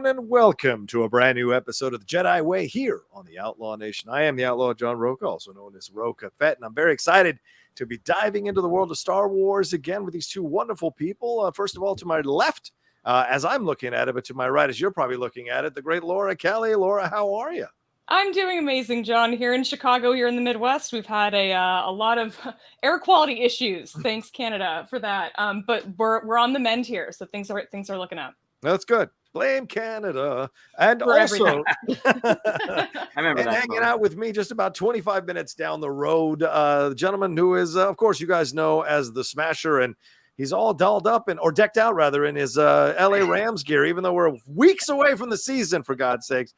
everyone, and welcome to a brand new episode of the JEDI Way here on the Outlaw Nation. I am the Outlaw John Rocha, also known as Rocha Fett, and I'm very excited to be diving into the world of Star Wars again with these two wonderful people. First of all, to my left, as I'm looking at it, but to my right, as you're probably looking at it, the great Laura Kelly. Laura, how are you? I'm doing amazing, John. Here in Chicago, here in the Midwest, we've had a lot of air quality issues. Thanks, Canada, for that. But we're on the mend here, so things are looking up. That's good. Blame Canada. And For also, I remember that hanging out with me just about 25 minutes down the road, the gentleman who is, of course, you guys know as the Smasher, and he's all dolled up or decked out rather in his LA Rams gear, even though we're weeks away from the season, for God's sakes.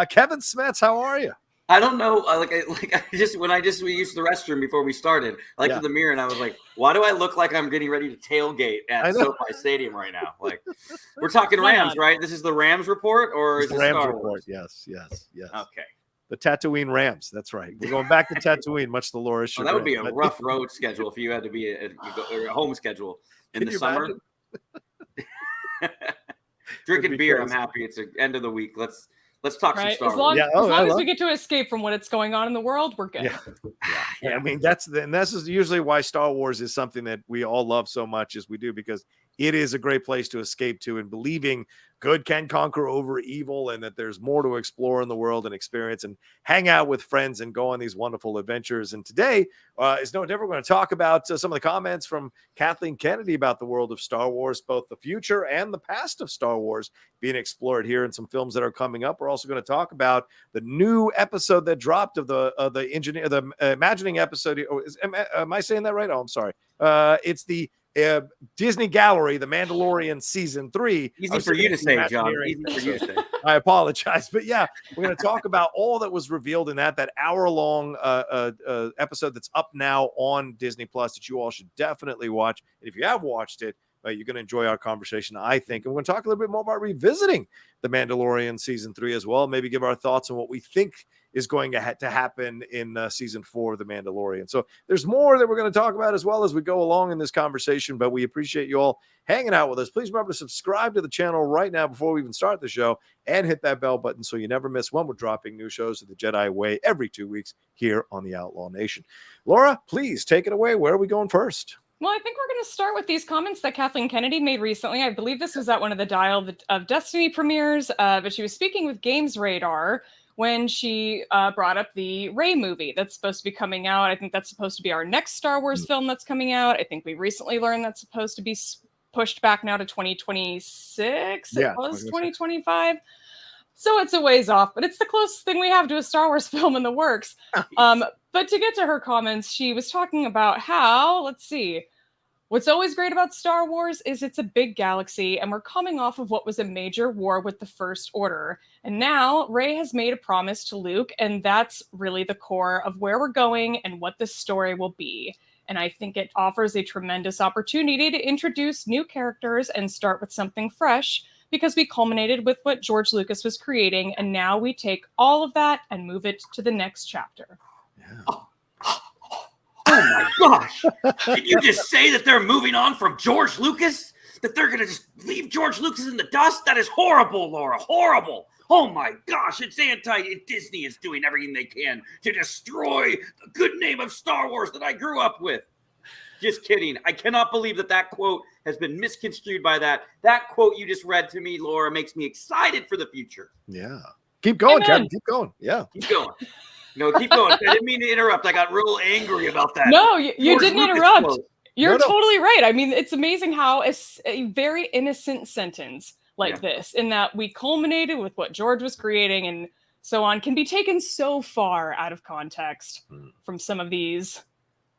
Kevin Smets, how are you? I don't know. We used the restroom before we started. I looked in the mirror and I was like, why do I look like I'm getting ready to tailgate at SoFi Stadium right now? Like, we're talking Rams, right? This is the Rams report, or is it Rams Star report? Wars? Yes. Okay. The Tatooine Rams. That's right. We're going back to Tatooine, much to Laura's chagrin. That would be a rough road schedule if you had to be a home schedule in the summer. Drinking beer, crazy. I'm happy. It's the end of the week. Let's talk some Star Wars. As long as we get to escape from what's going on in the world, we're good. Yeah. I mean, this is usually why Star Wars is something that we all love so much as we do, because it is a great place to escape to, and believing good can conquer over evil, and that there's more to explore in the world and experience and hang out with friends and go on these wonderful adventures. And today is no different. We're going to talk about some of the comments from Kathleen Kennedy about the world of Star Wars, both the future and the past of Star Wars being explored here, and some films that are coming up. We're also going to talk about the new episode that dropped of the Imagining episode. Am I saying that right? Oh, I'm sorry. It's the Disney Gallery, The Mandalorian Season 3. Easy for you to say, John. Easy for you to say. I apologize. But yeah, we're going to talk about all that was revealed in that hour-long episode that's up now on Disney Plus that you all should definitely watch. And if you have watched it, you're going to enjoy our conversation, I think. And we're going to talk a little bit more about revisiting The Mandalorian Season 3 as well. Maybe give our thoughts on what we think is going to happen in Season 4 of The Mandalorian. So there's more that we're going to talk about as well as we go along in this conversation, but we appreciate you all hanging out with us. Please remember to subscribe to the channel right now before we even start the show, and hit that bell button so you never miss when we're dropping new shows of the JEDI Way every 2 weeks here on the Outlaw Nation. Laura, please take it away. Where are we going first? Well, I think we're going to start with these comments that Kathleen Kennedy made recently. I believe this was at one of the Dial of Destiny premieres, but she was speaking with Games Radar when she brought up the Rey movie that's supposed to be coming out. I think that's supposed to be our next Star Wars film that's coming out. I think we recently learned that's supposed to be pushed back now to 2026. Yeah, it was 2025. So it's a ways off, but it's the closest thing we have to a Star Wars film in the works. But to get to her comments, she was talking about how, let's see, what's always great about Star Wars is it's a big galaxy, and we're coming off of what was a major war with the First Order. And now Rey has made a promise to Luke, and that's really the core of where we're going and what this story will be. And I think it offers a tremendous opportunity to introduce new characters and start with something fresh, because we culminated with what George Lucas was creating, and now we take all of that and move it to the next chapter. Yeah. Oh my gosh! Did you just say that they're moving on from George Lucas? That they're going to just leave George Lucas in the dust? That is horrible, Laura. Horrible. Oh my gosh, it's Disney is doing everything they can to destroy the good name of Star Wars that I grew up with. Just kidding. I cannot believe that quote has been misconstrued by that. That quote you just read to me, Laura, makes me excited for the future. Yeah. Keep going, Kevin. Keep going. Yeah. Keep going. No, keep going. I didn't mean to interrupt. I got real angry about that. No, you didn't interrupt. You're totally right. I mean, it's amazing how a very innocent sentence like this, in that we culminated with what George was creating and so on, can be taken so far out of context from some of these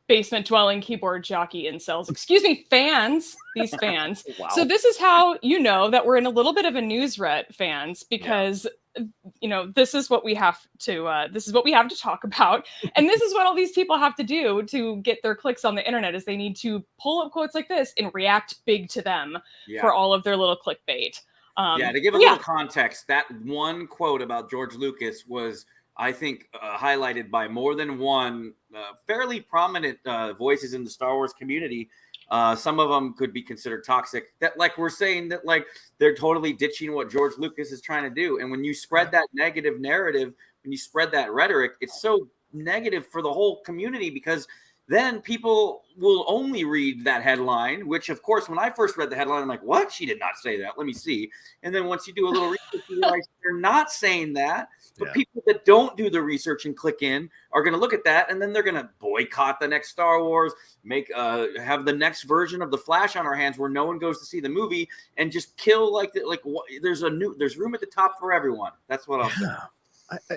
basement-dwelling keyboard jockey incels. Excuse me, fans. These fans. Wow. So this is how you know that we're in a little bit of a news rut, fans, because this is what we have to talk about, and this is what all these people have to do to get their clicks on the internet, is they need to pull up quotes like this and react big to them for all of their little clickbait. To give a little context, that one quote about George Lucas was I think highlighted by more than one fairly prominent voices in the Star Wars community. Some of them could be considered toxic. That, like, we're saying that, like, they're totally ditching what George Lucas is trying to do. And when you spread that negative narrative, when you spread that rhetoric, it's so negative for the whole community, because then people will only read that headline, which, of course, when I first read the headline, I'm like, what? She did not say that. Let me see. And then once you do a little research, you realize they're not saying that. But people that don't do the research and click in are going to look at that, and then they're going to boycott the next Star Wars, have the next version of The Flash on our hands where no one goes to see the movie, and just kill there's room at the top for everyone. That's what I'll say.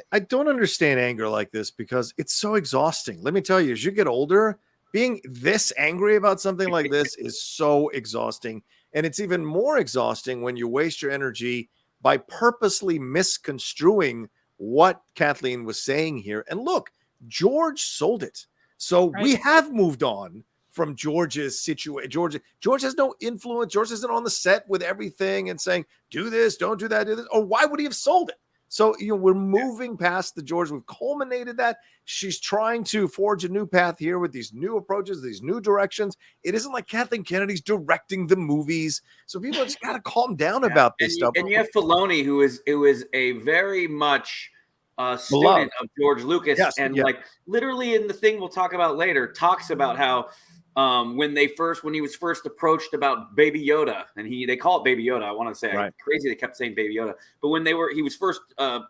I don't understand anger like this because it's so exhausting. Let me tell you, as you get older, being this angry about something like this is so exhausting. And it's even more exhausting when you waste your energy by purposely misconstruing what Kathleen was saying here. And look, George sold it. So we have moved on from George's situation. George has no influence. George isn't on the set with everything and saying, do this, don't do that, do this. Or why would he have sold it? So, we're moving past the George. We've culminated that. She's trying to forge a new path here with these new approaches, these new directions. It isn't like Kathleen Kennedy's directing the movies. So people just got to calm down about this stuff. And you have Filoni, who is a very much student of George Lucas. Yes, and like literally in the thing we'll talk about later, talks about how when he was first approached about Baby Yoda, and they call it Baby Yoda. I want to say, crazy they kept saying Baby Yoda. But when he was first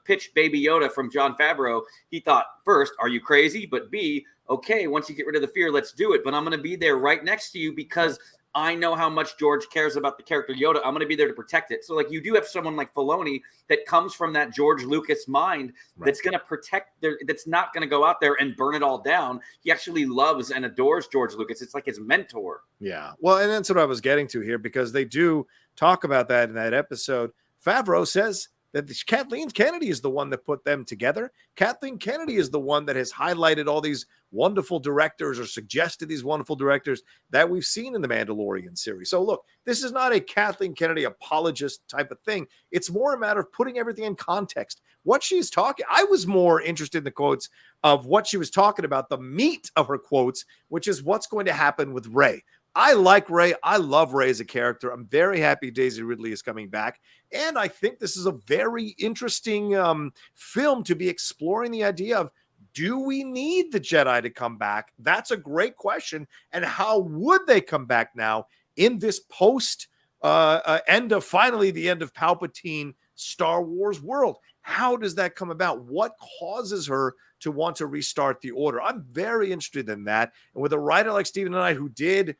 pitched Baby Yoda from Jon Favreau, he thought, first, are you crazy? But B, okay, once you get rid of the fear, let's do it. But I'm going to be there right next to you because I know how much George cares about the character Yoda. I'm going to be there to protect it. So, like, you do have someone like Filoni that comes from that George Lucas mind that's going to protect that's not going to go out there and burn it all down. He actually loves and adores George Lucas. It's like his mentor. Yeah. Well, and that's what I was getting to here, because they do talk about that in that episode. Favreau says that Kathleen Kennedy is the one that put them together. Kathleen Kennedy is the one that has highlighted all these wonderful directors or suggested these wonderful directors that we've seen in the Mandalorian series. So look, this is not a Kathleen Kennedy apologist type of thing. It's more a matter of putting everything in context. What she's talking, I was more interested in the quotes of what she was talking about, the meat of her quotes, which is what's going to happen with Rey. I like Rey. I love Rey as a character. I'm very happy Daisy Ridley is coming back. And I think this is a very interesting film to be exploring the idea of, do we need the Jedi to come back? That's a great question. And how would they come back now in this post end of Palpatine Star Wars world? How does that come about? What causes her to want to restart the Order? I'm very interested in that. And with a writer like Stephen and I, who did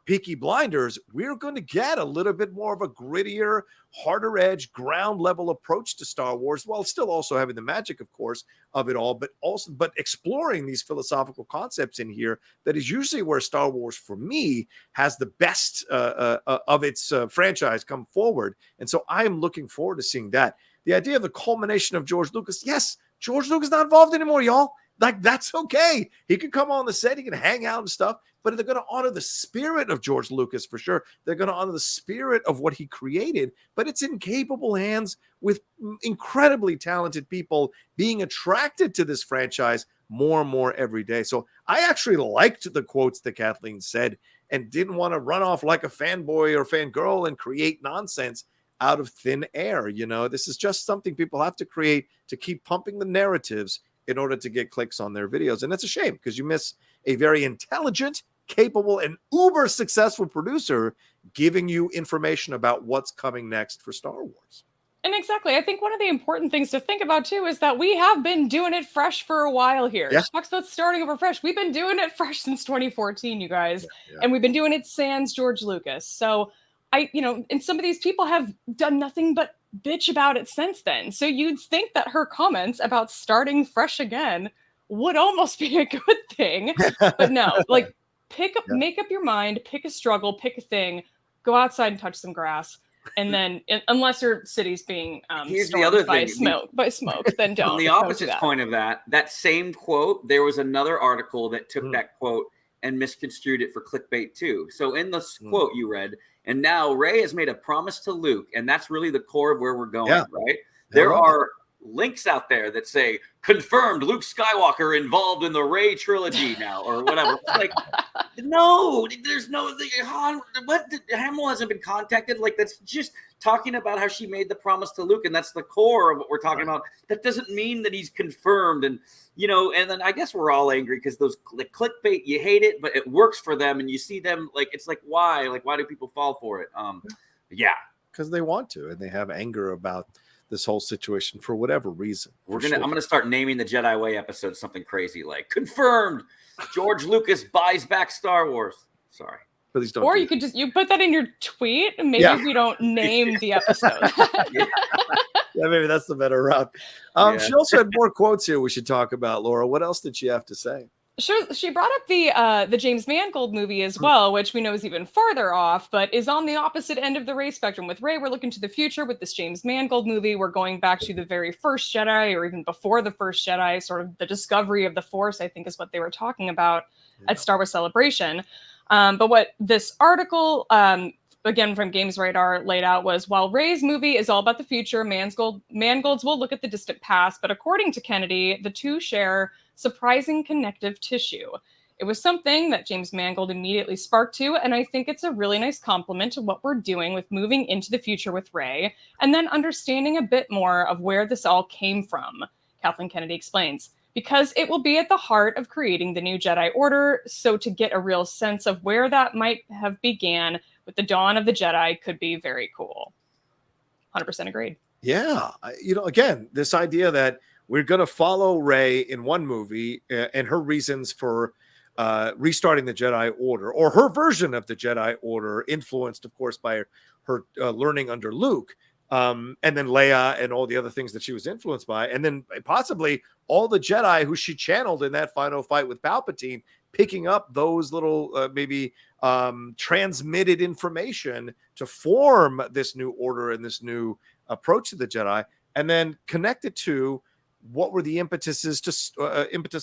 Peaky Blinders, we're going to get a little bit more of a grittier, harder edge, ground level approach to Star Wars, while still also having the magic, of course, of it all, but exploring these philosophical concepts in here. That is usually where Star Wars, for me, has the best of its franchise come forward. And so I am looking forward to seeing that. The idea of the culmination of George Lucas. Yes, George Lucas is not involved anymore, y'all. Like, that's okay. He can come on the set, he can hang out and stuff, but they're going to honor the spirit of George Lucas for sure. They're going to honor the spirit of what he created, but it's in capable hands with incredibly talented people being attracted to this franchise more and more every day. So I actually liked the quotes that Kathleen said and didn't want to run off like a fanboy or fangirl and create nonsense out of thin air. This is just something people have to create to keep pumping the narratives in order to get clicks on their videos. And that's a shame, because you miss a very intelligent, capable, and uber successful producer giving you information about what's coming next for Star Wars. And exactly. I think one of the important things to think about too is that we have been doing it fresh for a while here. Yeah. She talks about starting over fresh. We've been doing it fresh since 2014, you guys. Yeah. And we've been doing it sans George Lucas. So and some of these people have done nothing but bitch about it since then. So you'd think that her comments about starting fresh again would almost be a good thing. But no, like, make up your mind, pick a struggle, pick a thing, go outside and touch some grass. And then, unless your city's being here's the other by thing. smoke, then don't. On the opposite point of that same quote, there was another article that took that quote and misconstrued it for clickbait too. So in the quote you read, and now Rey has made a promise to Luke, and that's really the core of where we're going, right? There are links out there that say confirmed Luke Skywalker involved in the Rey trilogy now or whatever. It's like, no, there's no Han. What Hamill hasn't been contacted. Like that's just talking about how she made the promise to Luke, and that's the core of what we're talking about. That doesn't mean that he's confirmed, and and then I guess we're all angry because those clickbait, you hate it, but it works for them, and you see them like it's like why do people fall for it? Yeah, because they want to, and they have anger about this whole situation for whatever reason. I'm gonna start naming the Jedi Way episode something crazy like confirmed. George Lucas buys back Star Wars. Sorry. Please don't. Or you could just put that in your tweet, and maybe we don't name the episode. Yeah, maybe that's the better route. She also had more quotes here we should talk about, Laura. What else did she have to say? Sure, she brought up the James Mangold movie as well, which we know is even farther off, but is on the opposite end of the Rey spectrum. With Rey, we're looking to the future. With this James Mangold movie, we're going back to the very first Jedi, or even before the first Jedi, sort of the discovery of the Force, I think is what they were talking about at Star Wars Celebration. But what this article, again from Games Radar, laid out was, while Rey's movie is all about the future, Mangold's will look at the distant past, but according to Kennedy, the two share surprising connective tissue. It was something that James Mangold immediately sparked to, and I think it's a really nice compliment to what we're doing with moving into the future with Rey, and then understanding a bit more of where this all came from, Kathleen Kennedy explains. Because it will be at the heart of creating the new Jedi Order, so to get a real sense of where that might have began with the dawn of the Jedi could be very cool. 100% agreed. Yeah. Again, this idea that we're going to follow Rey in one movie and her reasons for restarting the Jedi Order, or her version of the Jedi Order, influenced, of course, by her learning under Luke, and then Leia and all the other things that she was influenced by, and then possibly all the Jedi who she channeled in that final fight with Palpatine, picking up those little transmitted information to form this new order and this new approach to the Jedi, and then connect it to what were the impetus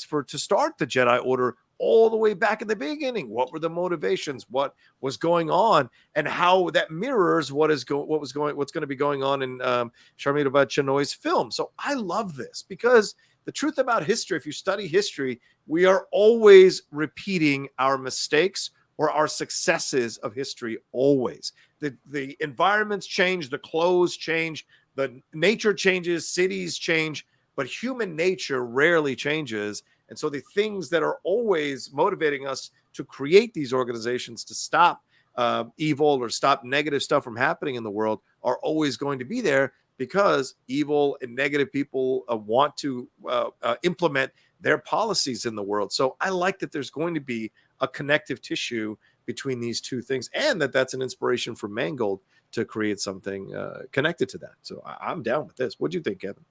for to start the Jedi Order all the way back in the beginning. What were the motivations? What was going on, and how that mirrors what's going to be going on in Sharmila Chenoy's film. So I love this because the truth about history, if you study history, we are always repeating our mistakes or our successes of history. Always. The environments change, the clothes change, the nature changes, cities change, but human nature rarely changes. And so the things that are always motivating us to create these organizations to stop evil or stop negative stuff from happening in the world are always going to be there, because evil and negative people want to implement their policies in the world. So I like that there's going to be a connective tissue between these two things, and that's an inspiration for Mangold to create something connected to that. So I'm down with this. What do you think, Kevin?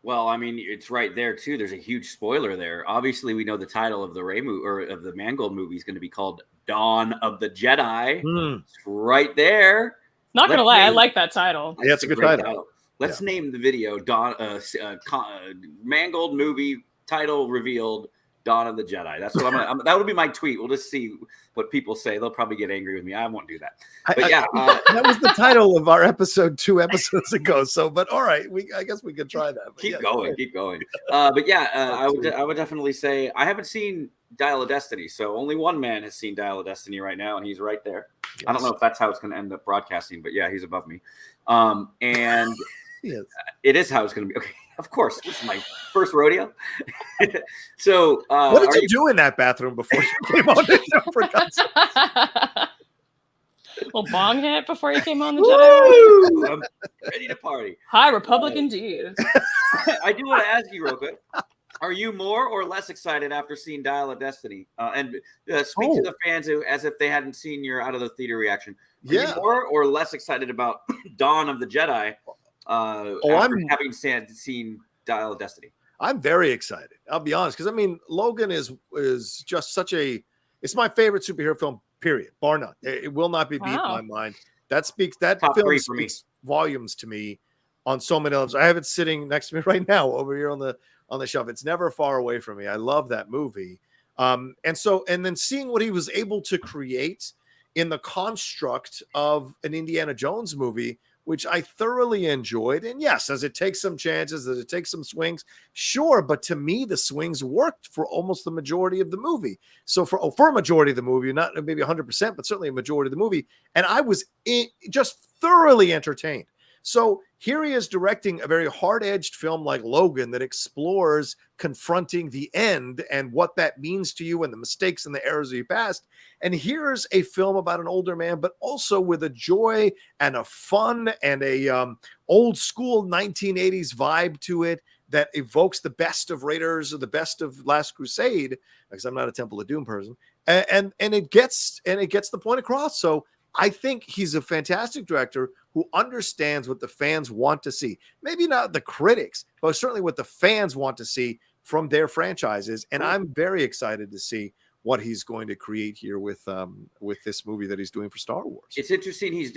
Well, I mean, it's right there too. There's a huge spoiler there. Obviously, we know the title of the Rey movie, or of the Mangold movie, is going to be called Dawn of the Jedi. It's right there. Not gonna lie, I like that title. Yeah, it's a good title. Let's name the video Mangold movie title revealed, Dawn of the Jedi. That's what that would be my tweet. We'll just see what people say. They'll probably get angry with me. I won't do that. But that was the title of our episode 2 episodes ago. So, but all right, I guess we could try that. But keep going. I would definitely say I haven't seen Dial of Destiny. So only one man has seen Dial of Destiny right now, and he's right there. Yes. I don't know if that's how it's going to end up broadcasting, but yeah, he's above me. And yes. It is how it's going to be. Okay. Of course, this is my first rodeo. So, what did you do in that bathroom before you came on the show? For God's sake? Well, bong hit before you came on the Jedi. I'm ready to party. High Republic indeed. I do want to ask you real quick: are you more or less excited after seeing Dial of Destiny? And speak to the fans as if they hadn't seen your out of the theater reaction. Are you more or less excited about Dawn of the Jedi? After having seen Dial of Destiny, I'm very excited. I'll be honest, because I mean, Logan is just it's my favorite superhero film. Period, bar none. It will not be beat in my mind. That Top film 3 for me. speaks volumes to me on so many levels. I have it sitting next to me right now over here on the shelf. It's never far away from me. I love that movie. And then seeing what he was able to create in the construct of an Indiana Jones movie which I thoroughly enjoyed. And yes, does it take some chances? Does it take some swings? Sure. But to me, the swings worked for almost the majority of the movie. So for a majority of the movie, not maybe 100%, but certainly a majority of the movie. And I was just thoroughly entertained. So here he is directing a very hard-edged film like Logan that explores confronting the end and what that means to you and the mistakes and the errors of your past. And here's a film about an older man, but also with a joy and a fun and a old school 1980s vibe to it that evokes the best of Raiders or the best of Last Crusade, because I'm not a Temple of Doom person. And it gets the point across. So I think he's a fantastic director who understands what the fans want to see. Maybe not the critics, but certainly what the fans want to see from their franchises. And I'm very excited to see what he's going to create here with this movie that he's doing for Star Wars. It's interesting. He's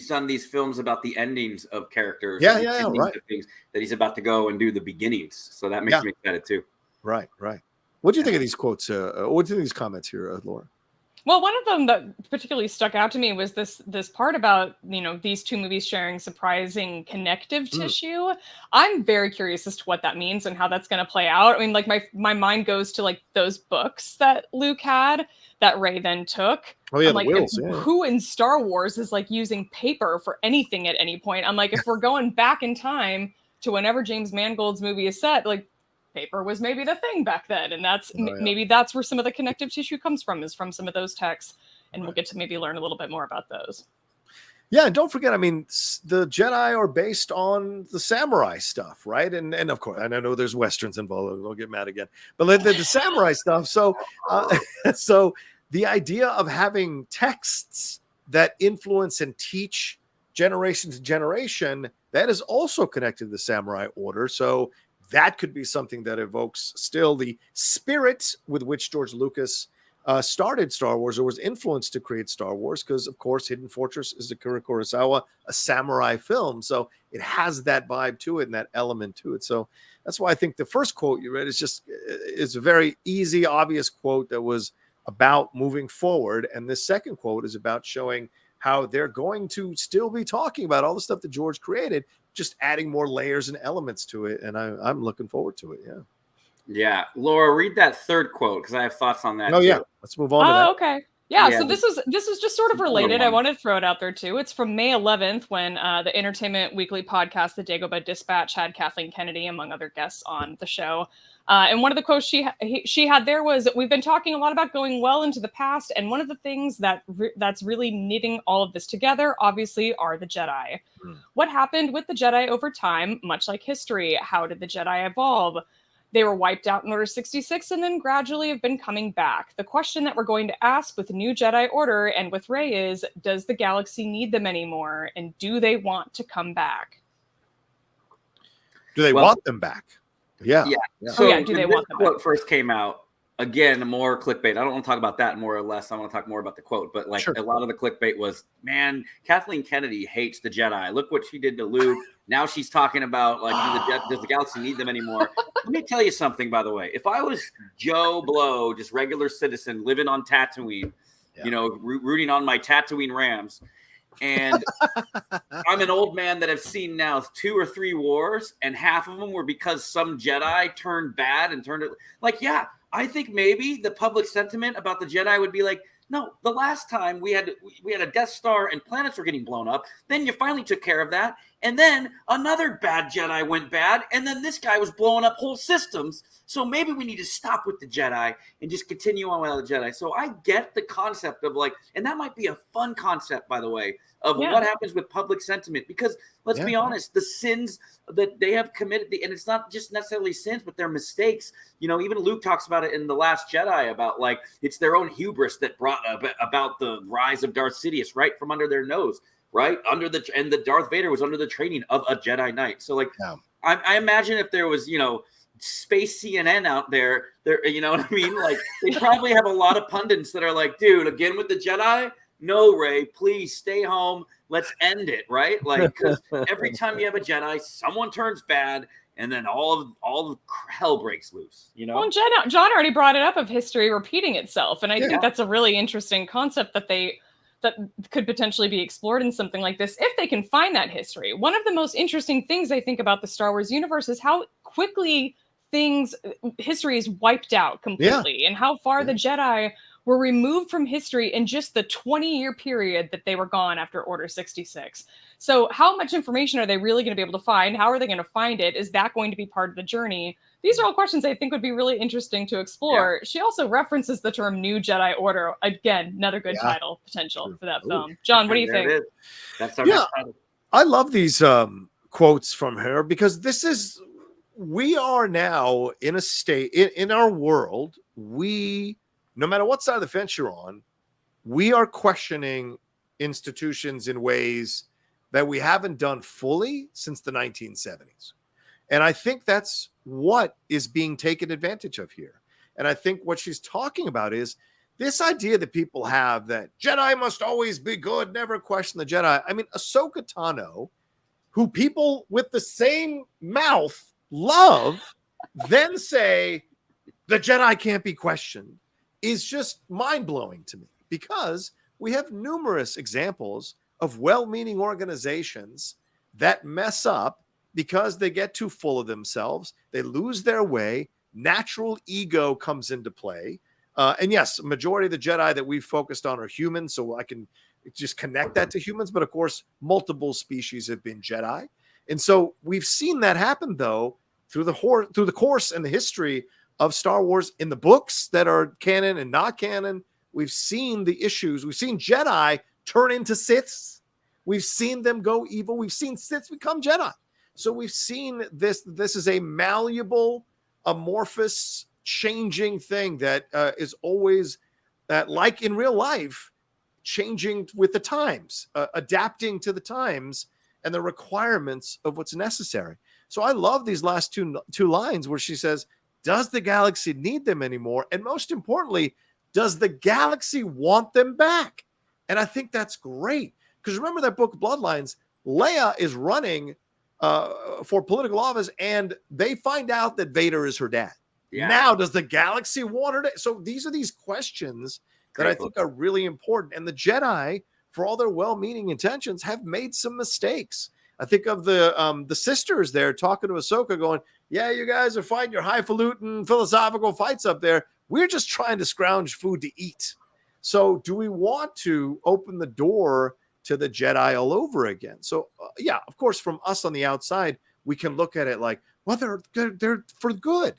done these films about the endings of characters. Yeah, right. Things that he's about to go and do the beginnings. So that makes me excited too. Right. What do you think of these quotes? What do you think of these comments here, Laura? Well, one of them that particularly stuck out to me was this part about, these two movies sharing surprising connective tissue. I'm very curious as to what that means and how that's going to play out. I mean, like my mind goes to like those books that Luke had that Rey then took. Oh yeah, like, who in Star Wars is like using paper for anything at any point? I'm like, if we're going back in time to whenever James Mangold's movie is set, like, paper was maybe the thing back then, and that's maybe that's where some of the connective tissue comes from, is from some of those texts, and we'll get to maybe learn a little bit more about those. Yeah, and don't forget, I mean, the Jedi are based on the samurai stuff, right? And of course, and I know there's westerns involved. Don't get mad again, but the samurai stuff. So, so the idea of having texts that influence and teach generation to generation, that is also connected to the samurai order. So that could be something that evokes still the spirit with which George Lucas started Star Wars, or was influenced to create Star Wars, because, of course, Hidden Fortress is Akira Kurosawa, a samurai film. So it has that vibe to it and that element to it. So that's why I think the first quote you read is a very easy, obvious quote that was about moving forward. And this second quote is about showing how they're going to still be talking about all the stuff that George created, just adding more layers and elements to it. And I'm looking forward to it. Yeah. Yeah. Laura, read that third quote, because I have thoughts on that. Oh, yeah. Let's move on to that. Okay. Yeah, so this was just sort of related. I wanted to throw it out there too. It's from May 11th, when the Entertainment Weekly podcast, the Dagobah Dispatch, had Kathleen Kennedy, among other guests, on the show. And one of the quotes she had there was, "We've been talking a lot about going well into the past, and one of the things that's really knitting all of this together, obviously, are the Jedi. What happened with the Jedi over time, much like history? How did the Jedi evolve? They were wiped out in Order 66 and then gradually have been coming back. The question that we're going to ask with the new Jedi Order and with Rey is, does the galaxy need them anymore? And do they want to come back?" Do they want them back? Yeah. So do they want them back? Quote first came out, again, more clickbait. I don't want to talk about that more or less. I want to talk more about the quote. But a lot of the clickbait was, man, Kathleen Kennedy hates the Jedi. Look what she did to Luke. Now she's talking about, like, does the galaxy need them anymore? Let me tell you something, by the way. If I was Joe Blow, just regular citizen living on Tatooine, rooting on my Tatooine Rams, and I'm an old man that have seen now 2 or 3 wars, and half of them were because some Jedi turned bad and turned it. Like, yeah, I think maybe the public sentiment about the Jedi would be like, no, the last time we had a Death Star and planets were getting blown up, then you finally took care of that, and then another bad Jedi went bad, and then this guy was blowing up whole systems. So maybe we need to stop with the Jedi and just continue on without the Jedi. So I get the concept of, like, and that might be a fun concept, by the way, of what happens with public sentiment, because let's be honest, the sins that they have committed, and it's not just necessarily sins, but they're mistakes. Even Luke talks about it in The Last Jedi, about, like, it's their own hubris that brought about the rise of Darth Sidious right from under their nose, right? And the Darth Vader was under the training of a Jedi Knight. So, like, I imagine if there was, space CNN out there, you know what I mean? Like, they probably have a lot of pundits that are like, dude, again with the Jedi? No, Rey, please stay home. Let's end it, right? Like, because every time you have a Jedi, someone turns bad, and then all of hell breaks loose, Well, and John already brought it up, of history repeating itself, and I think that's a really interesting concept that that could potentially be explored in something like this if they can find that history. One of the most interesting things I think about the Star Wars universe is how quickly history is wiped out completely, and how far the Jedi were removed from history in just the 20-year period that they were gone after Order 66. So how much information are they really going to be able to find? How are they going to find it? Is that going to be part of the journey? These are all questions I think would be really interesting to explore. She also references the term New Jedi Order. Again, another good title potential for that film. John, what do you think? That's our next title. I love these quotes from her, because we are now in a state in our world. No matter what side of the fence you're on, we are questioning institutions in ways that we haven't done fully since the 1970s. And I think that's what is being taken advantage of here. And I think what she's talking about is this idea that people have that Jedi must always be good, never question the Jedi. I mean, Ahsoka Tano, who people with the same mouth love, then say the Jedi can't be questioned, is just mind-blowing to me, because we have numerous examples of well-meaning organizations that mess up because they get too full of themselves. They lose their way. Natural ego comes into play. And yes, majority of the Jedi that we've focused on are humans, so I can just connect that to humans. But of course, multiple species have been Jedi. And so we've seen that happen, though, through the course and the history of Star Wars, in the books that are canon and not canon. We've seen the issues. We've seen Jedi turn into Siths. We've seen them go evil. We've seen Siths become Jedi. So we've seen this. This is a malleable, amorphous, changing thing that is always, like in real life, changing with the times, adapting to the times and the requirements of what's necessary. So I love these last two lines where she says, does the galaxy need them anymore? And most importantly, does the galaxy want them back? And I think that's great, because remember that book Bloodlines, Leia is running for political office, and they find out that Vader is her dad. Yeah. Now, does the galaxy want her to? So these are these questions that I think are really important. And the Jedi, for all their well-meaning intentions, have made some mistakes. I think of the sisters there talking to Ahsoka going, yeah, you guys are fighting your highfalutin philosophical fights up there. We're just trying to scrounge food to eat. So do we want to open the door to the Jedi all over again? So yeah, of course, from us on the outside, we can look at it like, well, they're for good.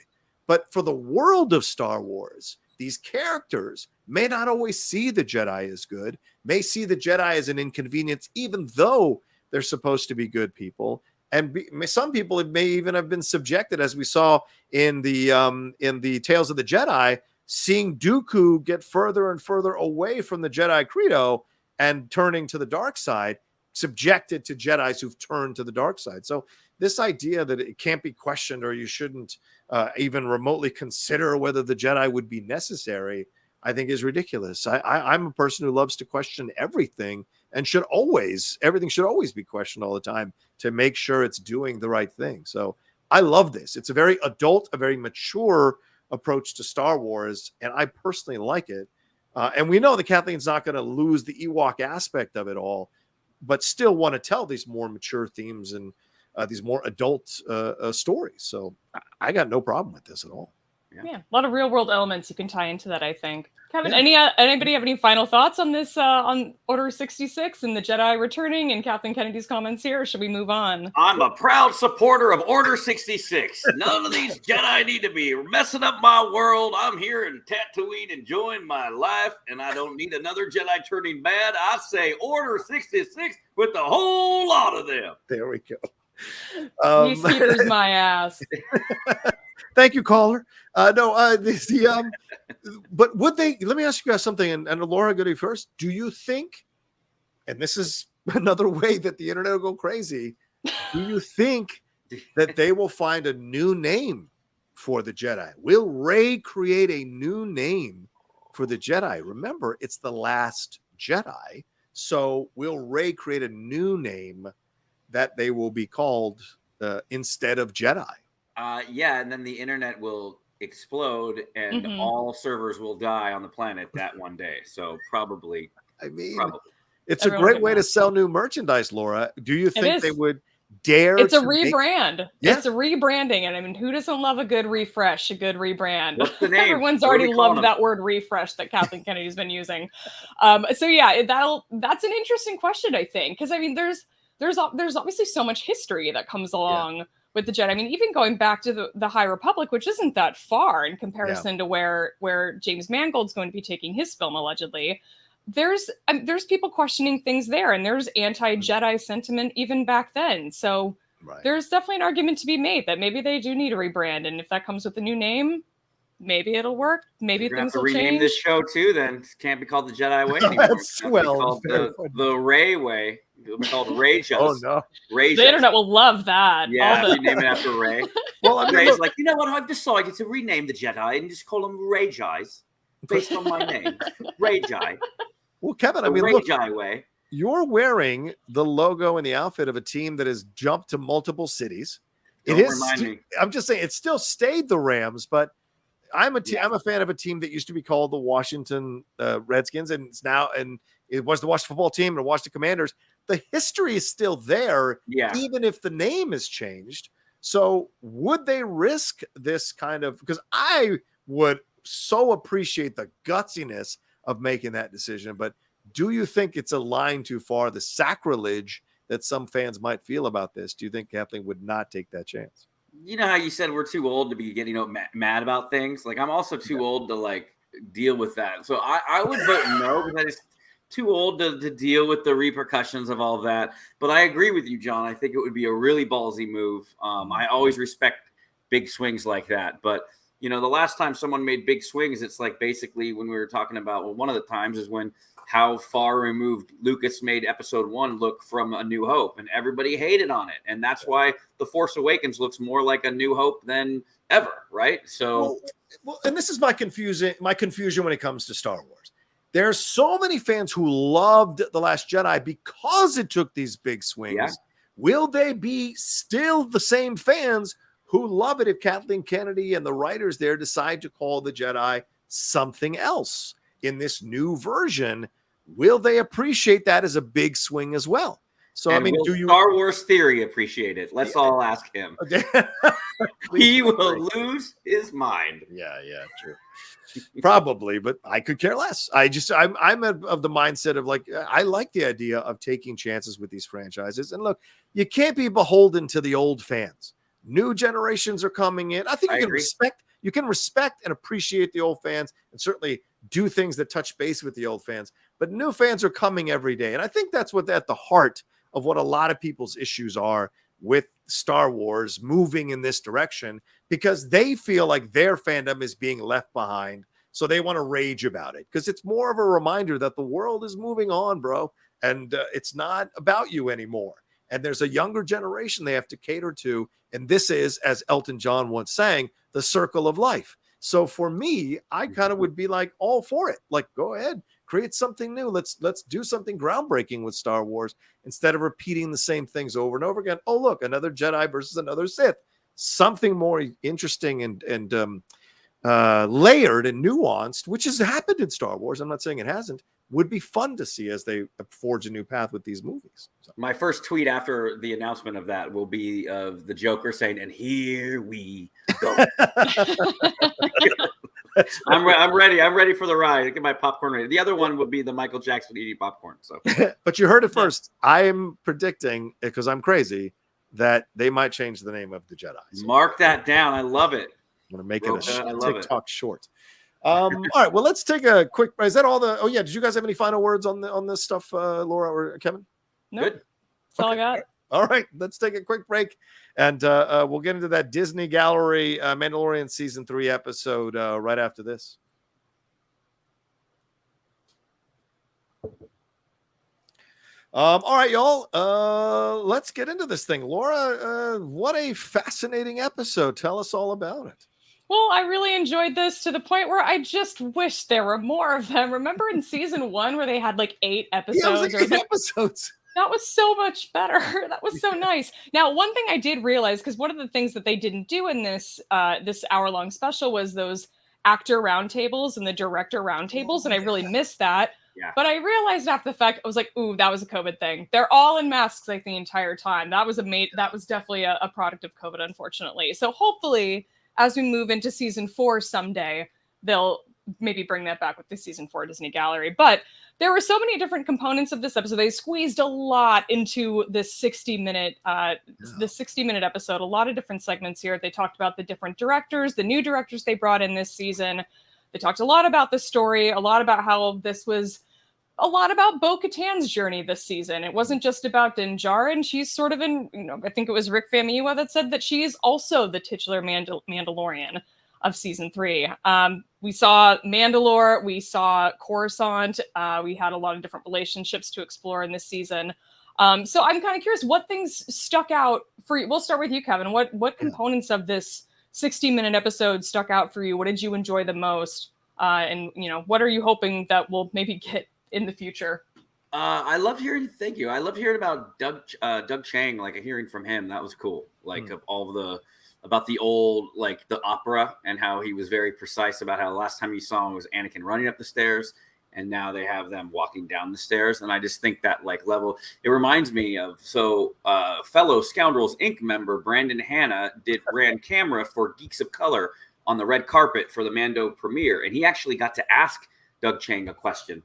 But for the world of Star Wars, these characters may not always see the Jedi as good, may see the Jedi as an inconvenience, even though they're supposed to be good people. And some people may even have been subjected, as we saw in the Tales of the Jedi, seeing Dooku get further and further away from the Jedi Credo and turning to the dark side, subjected to Jedis who've turned to the dark side. So this idea that it can't be questioned, or you shouldn't even remotely consider whether the Jedi would be necessary, I think is ridiculous. I'm a person who loves to question everything, and everything should always be questioned all the time to make sure it's doing the right thing. So I love this. It's a very adult, a very mature approach to Star Wars, and I personally like it. And we know that Kathleen's not going to lose the Ewok aspect of it all, but still want to tell these more mature themes and these more adult stories. So I got no problem with this at all. Yeah, a lot of real world elements you can tie into that, I think. Kevin, anybody have any final thoughts on this, on Order 66 and the Jedi returning and Kathleen Kennedy's comments here, or should we move on? I'm a proud supporter of Order 66. None of these Jedi need to be messing up my world. I'm here in Tatooine enjoying my life, and I don't need another Jedi turning bad. I say Order 66 with the whole lot of them. There we go. Peacekeepers my ass. Thank you, caller. But would they? Let me ask you guys something. And Laura, Goody first. Do you think? And this is another way that the internet will go crazy. Do you think that they will find a new name for the Jedi? Will Rey create a new name for the Jedi? Remember, it's the last Jedi. So will Rey create a new name that they will be called instead of Jedi? Yeah, and then the internet will explode and all servers will die on the planet that one day. So probably. It's a great way to sell new merchandise, Laura. Do you think they would dare? It's a rebrand. Yeah. It's a rebranding. And I mean, who doesn't love a good refresh, a good rebrand? What's the name? Everyone's already loved that word refresh that Kathleen Kennedy's been using. So yeah, that's an interesting question, I think. Because I mean, there's obviously so much history that comes along with the Jedi. I mean, even going back to the High Republic, which isn't that far in comparison to where James Mangold's going to be taking his film allegedly. There's people questioning things there, and there's anti-Jedi sentiment even back then. So there's definitely an argument to be made that maybe they do need a rebrand, and if that comes with a new name, maybe it'll work. Maybe things will change. Rename this show too. Then it can't be called the Jedi Way anymore. That's called the Rey Way. It'll be called Rayjas. Oh no, Rayjas. The internet will love that. Yeah, you name it after Rey. Well, I mean, Ray's like, you know what? I've decided to rename the Jedi and just call them Rayjais, based on my name, Rayjai. Well, Kevin, I mean, look, Way. You're wearing the logo and the outfit of a team that has jumped to multiple cities. Remind me. I'm just saying, it still stayed the Rams, but I'm a fan of a team that used to be called the Washington Redskins, and it's now, and it was the Washington football team and the Washington Commanders. The history is still there, even if the name has changed. So would they risk this kind of, because I would so appreciate the gutsiness of making that decision, but do you think it's a line too far, the sacrilege that some fans might feel about this? Do you think Kathleen would not take that chance? You know how you said we're too old to be getting mad about things? Like, I'm also too old to like deal with that. So I would vote no, because I just too old to deal with the repercussions of all that. But I agree with you, John. I think it would be a really ballsy move. I always respect big swings like that, but you know, the last time someone made big swings, it's like basically when we were talking about, well, one of the times is when how far removed Lucas made episode 1 look from A New Hope, and everybody hated on it. And that's why The Force Awakens looks more like A New Hope than ever. Right. So, well, and this is my confusion when it comes to Star Wars. There's so many fans who loved The Last Jedi because it took these big swings. Yeah. Will they be still the same fans who love it if Kathleen Kennedy and the writers there decide to call the Jedi something else in this new version? Will they appreciate that as a big swing as well? So, and I mean, do you Star Wars Theory appreciate it? Let's all ask him. He will lose his mind. Yeah, true. Probably, but I could care less. I'm of the mindset of like, I like the idea of taking chances with these franchises. And look, you can't be beholden to the old fans. New generations are coming in. I think you can respect and appreciate the old fans, and certainly do things that touch base with the old fans. But new fans are coming every day. And I think that's what at the heart of what a lot of people's issues are with Star Wars moving in this direction, because they feel like their fandom is being left behind. So they want to rage about it, because it's more of a reminder that the world is moving on, bro. And it's not about you anymore. And there's a younger generation they have to cater to. And this is, as Elton John once sang, the circle of life. So for me, I kind of would be like all for it. Like, go ahead, create something new. Let's do something groundbreaking with Star Wars instead of repeating the same things over and over again. Oh, look, another Jedi versus another Sith. Something more interesting and layered and nuanced, which has happened in Star Wars. I'm not saying it hasn't. Would be fun to see as they forge a new path with these movies. So. My first tweet after the announcement of that will be of the Joker saying, "And here we go." I'm ready. I'm ready for the ride. I get my popcorn ready. The other one would be the Michael Jackson eating popcorn. So, but you heard it first. I am predicting, because I'm crazy, that they might change the name of the Jedi. So mark that down. I love it. I'm going to make it a TikTok short. All right. Well, let's take a quick. Is that all the? Oh yeah. Did you guys have any final words on this stuff, Laura or Kevin? No. Good. That's all I got. All right. Let's take a quick break, and we'll get into that Disney Gallery Mandalorian season 3 episode right after this. All right, y'all. Let's get into this thing. Laura, what a fascinating episode. Tell us all about it. Well, I really enjoyed this to the point where I just wish there were more of them. Remember in season 1 where they had like 8 episodes? Yeah, it was like 8 episodes. That was so much better. That was so nice. Now, one thing I did realize, because one of the things that they didn't do in this this hour-long special was those actor roundtables and the director roundtables, and I really missed that. Yeah. But I realized after the fact, I was like, ooh, that was a COVID thing. They're all in masks like the entire time. That was that was definitely a product of COVID, unfortunately. So hopefully, as we move into season 4 someday, they'll maybe bring that back with the season 4 Disney Gallery. But there were so many different components of this episode. They squeezed a lot into this 60-minute episode. A lot of different segments here. They talked about the different directors, the new directors they brought in this season. They talked a lot about the story, a lot about how this was a lot about Bo-Katan's journey this season. It wasn't just about Din Djarin. She's sort of in, I think it was Rick Famuyiwa that said that she's also the titular Mandalorian of season 3. We saw Mandalore, we saw Coruscant, we had a lot of different relationships to explore in this season. So I'm kind of curious what things stuck out for you. We'll start with you, Kevin. What components of this 60-minute episode stuck out for you? What did you enjoy the most? And what are you hoping that we'll maybe get in the future? I loved hearing. Thank you. I loved hearing about Doug Chang. Like hearing from him, that was cool. Like of all about the old, like the opera, and how he was very precise about how the last time you saw him was Anakin running up the stairs, and now they have them walking down the stairs. And I just think that like level, it reminds me of fellow Scoundrels Inc. member Brandon Hanna ran camera for Geeks of Color on the red carpet for the Mando premiere, and he actually got to ask Doug Chang a question.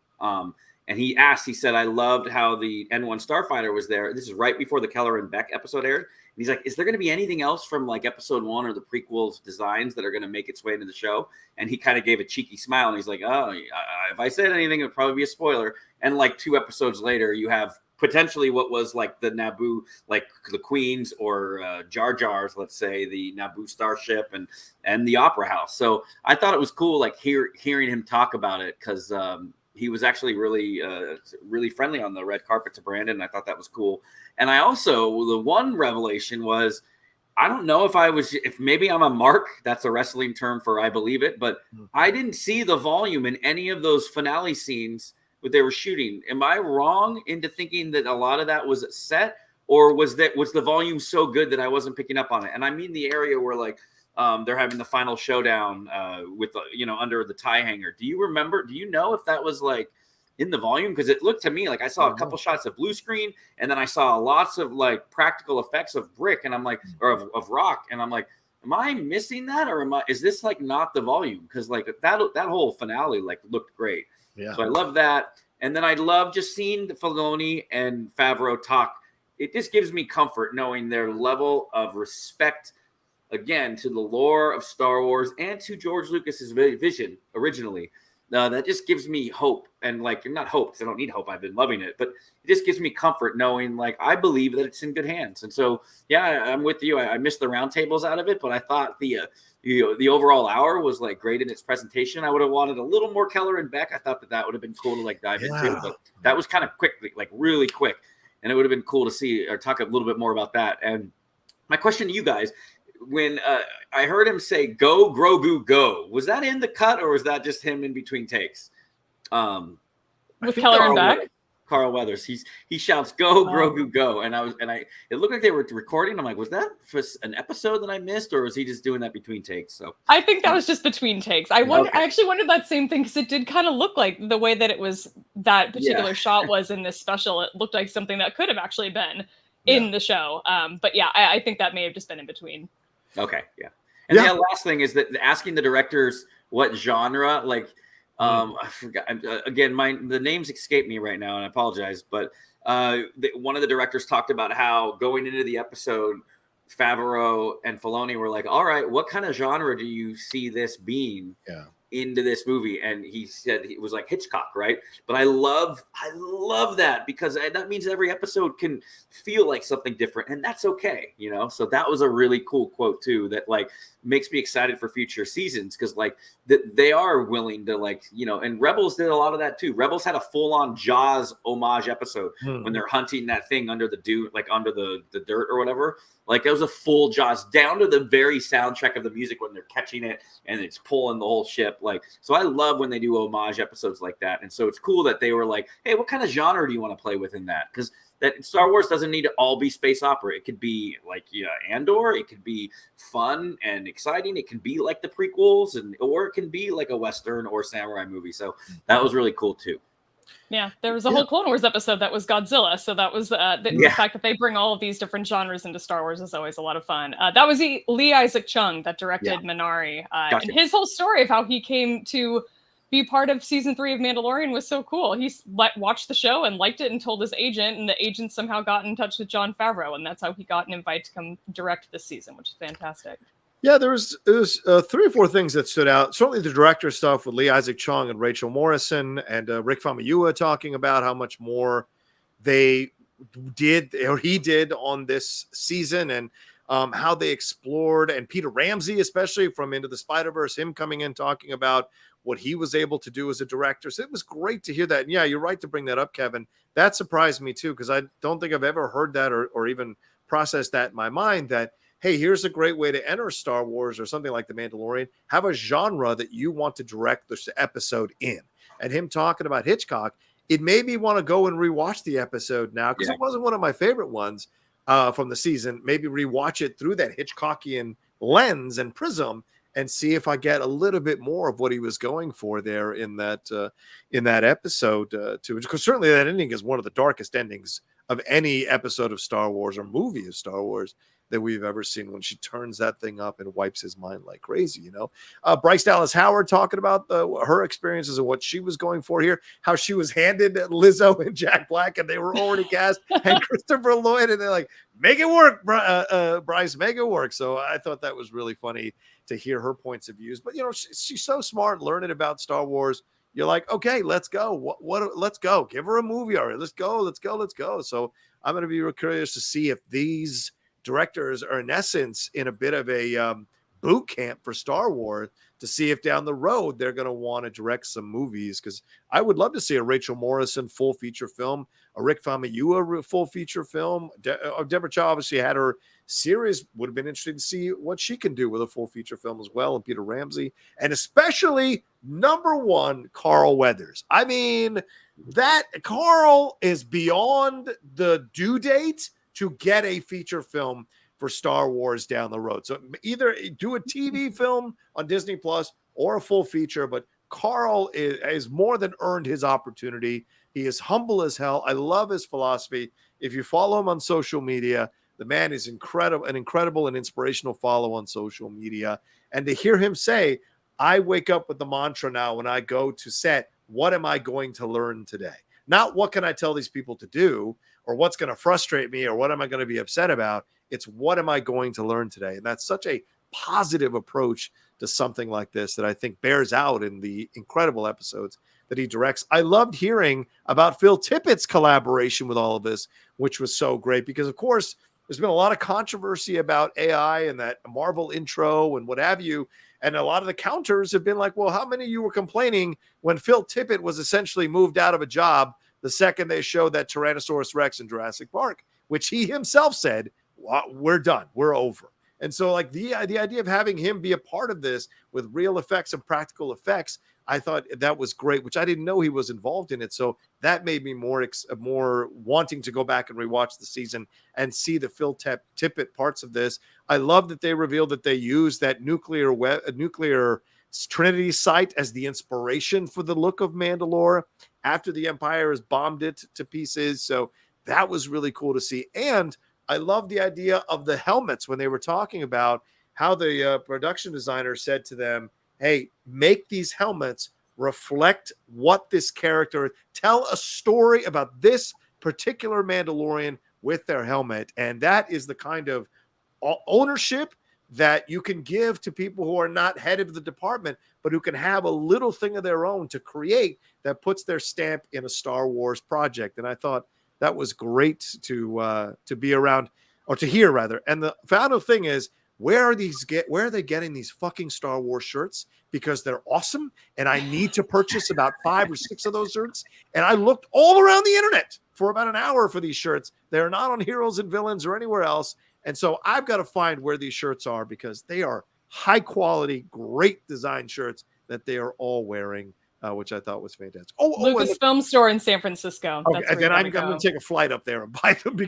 And he said, I loved how the N1 Starfighter was there. This is right before the Keller and Beck episode aired. And he's like, is there going to be anything else from like episode 1 or the prequels designs that are going to make its way into the show? And he kind of gave a cheeky smile. And he's like, oh, if I said anything, it would probably be a spoiler. And like 2 episodes later, you have potentially what was like the Naboo, like the Queens or Jar Jar's, let's say, the Naboo starship and the Opera House. So I thought it was cool, like hearing him talk about it, because he was actually really friendly on the red carpet to Brandon. And I thought that was cool. And I also, the one revelation was, I don't know if maybe I'm a mark, that's a wrestling term for I believe it, but I didn't see the volume in any of those finale scenes that they were shooting. Am I wrong into thinking that a lot of that was set, or was the volume so good that I wasn't picking up on it? And I mean the area where like they're having the final showdown with under the tie hanger. Do you know if that was like in the volume? Because it looked to me like I saw a couple shots of blue screen, and then I saw lots of like practical effects of brick, and I'm like, or of rock, and I'm like, am I missing that, or is this like not the volume? Because like that whole finale like looked great. Yeah. So I love that. And then I love just seeing Filoni and Favreau talk. It just gives me comfort knowing their level of respect, again, to the lore of Star Wars and to George Lucas's vision originally. That just gives me hope. And like, not hope, because I don't need hope. I've been loving it. But it just gives me comfort knowing like I believe that it's in good hands. And so, yeah, I'm with you. I missed the roundtables out of it, but I thought the overall hour was like great in its presentation. I would have wanted a little more Keller and Beck. I thought that would have been cool to like dive into, but that was kind of quick, like really quick. And it would have been cool to see or talk a little bit more about that. And my question to you guys, when I heard him say, go Grogu, go, was that in the cut, or was that just him in between takes? With Keller and Beck? Carl Weathers. He shouts, "Go Grogu, go!" And it looked like they were recording. I'm like, was that for an episode that I missed, or was he just doing that between takes? So I think that was just between takes. I actually wondered that same thing, because it did kind of look like the way that it was, that particular shot was in this special. It looked like something that could have actually been in the show. But yeah, I think that may have just been in between. Okay, yeah. And the last thing is that asking the directors what genre, like. I forgot again. The names escape me right now, and I apologize. But one of the directors talked about how going into the episode, Favreau and Filoni were like, "All right, what kind of genre do you see this being into this movie?" And he said it was like Hitchcock, right? But I love that, because that means every episode can feel like something different, and that's okay, So that was a really cool quote too, that like makes me excited for future seasons, because like they are willing to like, and Rebels did a lot of that too. Rebels had a full-on Jaws homage episode when they're hunting that thing under the dune, like under the dirt or whatever. Like it was a full Jaws, down to the very soundtrack of the music when they're catching it and it's pulling the whole ship. Like, so I love when they do homage episodes like that. And so it's cool that they were like, hey, what kind of genre do you want to play with in that? Because that Star Wars doesn't need to all be space opera. It could be like Andor. It could be fun and exciting. It can be like the prequels, or it can be like a Western or samurai movie. So that was really cool too. Yeah, there was a whole Clone Wars episode that was Godzilla. So that was the fact that they bring all of these different genres into Star Wars is always a lot of fun. That was Lee Isaac Chung that directed Minari. Gotcha. And his whole story of how he came to be part of season 3 of Mandalorian was so cool. He watched the show and liked it and told his agent, and the agent somehow got in touch with Jon Favreau, and that's how he got an invite to come direct this season, which is fantastic. Yeah, there was 3 or 4 things that stood out. Certainly the director stuff with Lee Isaac Chung and Rachel Morrison and Rick Famuyiwa talking about how much more they did or he did on this season, and how they explored, and Peter Ramsey, especially from Into the Spider-Verse, him coming in talking about what he was able to do as a director. So it was great to hear that. And yeah, you're right to bring that up, Kevin. That surprised me too, because I don't think I've ever heard that or even processed that in my mind, that hey, here's a great way to enter Star Wars or something like The Mandalorian. Have a genre that you want to direct this episode in. And him talking about Hitchcock, it made me want to go and rewatch the episode now, because it wasn't one of my favorite ones from the season. Maybe rewatch it through that Hitchcockian lens and prism and see if I get a little bit more of what he was going for there in that episode too. Because certainly that ending is one of the darkest endings of any episode of Star Wars or movie of Star Wars that we've ever seen, when she turns that thing up and wipes his mind like crazy, you know. Bryce Dallas Howard talking about her experiences and what she was going for here, how she was handed Lizzo and Jack Black and they were already cast, and Christopher Lloyd, and they're like, make it work, Bryce, make it work. So I thought that was really funny to hear her points of views. But, you know, she's so smart learning about Star Wars. You're like, okay, let's go. Let's go. Give her a movie already. Let's go. So I'm going to be real curious to see if these directors are in essence in a bit of a boot camp for Star Wars, to see if down the road they're going to want to direct some movies. Because I would love to see a Rachel Morrison full feature film, a Rick Famuyiwa full feature film. Deborah Chow obviously had her series. Would have been interesting to see what she can do with a full feature film as well. And Peter Ramsey, and especially number 1, Carl Weathers. I mean, that Carl is beyond the due date to get a feature film for Star Wars down the road. So either do a TV film on Disney Plus or a full feature, but Carl is more than earned his opportunity. He is humble as hell. I love his philosophy. If you follow him on social media, the man is incredible and inspirational follow on social media. And to hear him say, I wake up with the mantra now when I go to set, what am I going to learn today? Not what can I tell these people to do, or what's going to frustrate me, or what am I going to be upset about? It's what am I going to learn today? And that's such a positive approach to something like this that I think bears out in the incredible episodes that he directs. I loved hearing about Phil Tippett's collaboration with all of this, which was so great, because of course there's been a lot of controversy about AI and that Marvel intro and what have you. And a lot of the counters have been like, well, how many of you were complaining when Phil Tippett was essentially moved out of a job the second they showed that Tyrannosaurus Rex in Jurassic Park, which he himself said, well, we're done, we're over. And so like the idea of having him be a part of this with real effects and practical effects, I thought that was great, which I didn't know he was involved in it. So that made me more wanting to go back and rewatch the season and see the Phil Tippett parts of this. I love that they revealed that they used that nuclear Trinity site as the inspiration for the look of Mandalore after the Empire has bombed it to pieces. So that was really cool to see. And I love the idea of the helmets when they were talking about how the production designer said to them, hey, make these helmets reflect what this character, tell a story about this particular Mandalorian with their helmet. And that is the kind of ownership that you can give to people who are not head of the department, but who can have a little thing of their own to create that puts their stamp in a Star Wars project. And I thought that was great to be around, or to hear rather. And the final thing is, where are they getting these fucking Star Wars shirts? Because they're awesome, and I need to purchase about 5 or 6 of those shirts. And I looked all around the internet for about an hour for these shirts. They're not on Heroes and Villains or anywhere else. And so I've got to find where these shirts are, because they are high quality, great design shirts that they are all wearing, which I thought was fantastic. Lucasfilm store in San Francisco. Okay, and then I'm going to take a flight up there and buy them,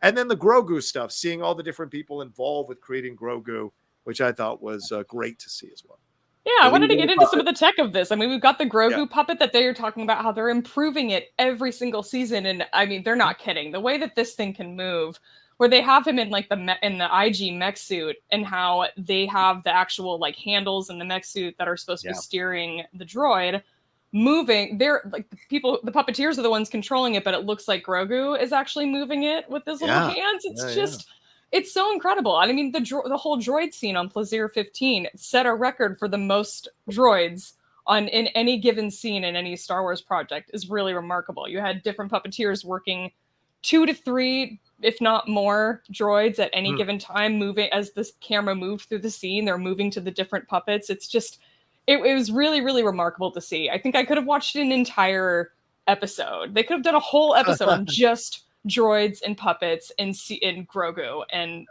and then the Grogu stuff, seeing all the different people involved with creating Grogu, which I thought was great to see as well. Yeah, I wanted to get into some of the tech of this. I mean, we've got the Grogu puppet that they are talking about how they're improving it every single season, and I mean, they're not kidding. The way that this thing can move, where they have him in like in the IG mech suit, and how they have the actual like handles in the mech suit that are supposed to be steering the droid moving. They're like the puppeteers are the ones controlling it, but it looks like Grogu is actually moving it with his little hands. It's just. It's so incredible. I mean, the whole droid scene on Plaisir 15 set a record for the most droids in any given scene in any Star Wars project. Is really remarkable. You had different puppeteers working 2 to 3, if not more, droids at any given time, moving as this camera moved through the scene. They're moving to the different puppets. It's just, it was really, really remarkable to see. I think I could have watched an entire episode. They could have done a whole episode on just droids and puppets and Grogu, and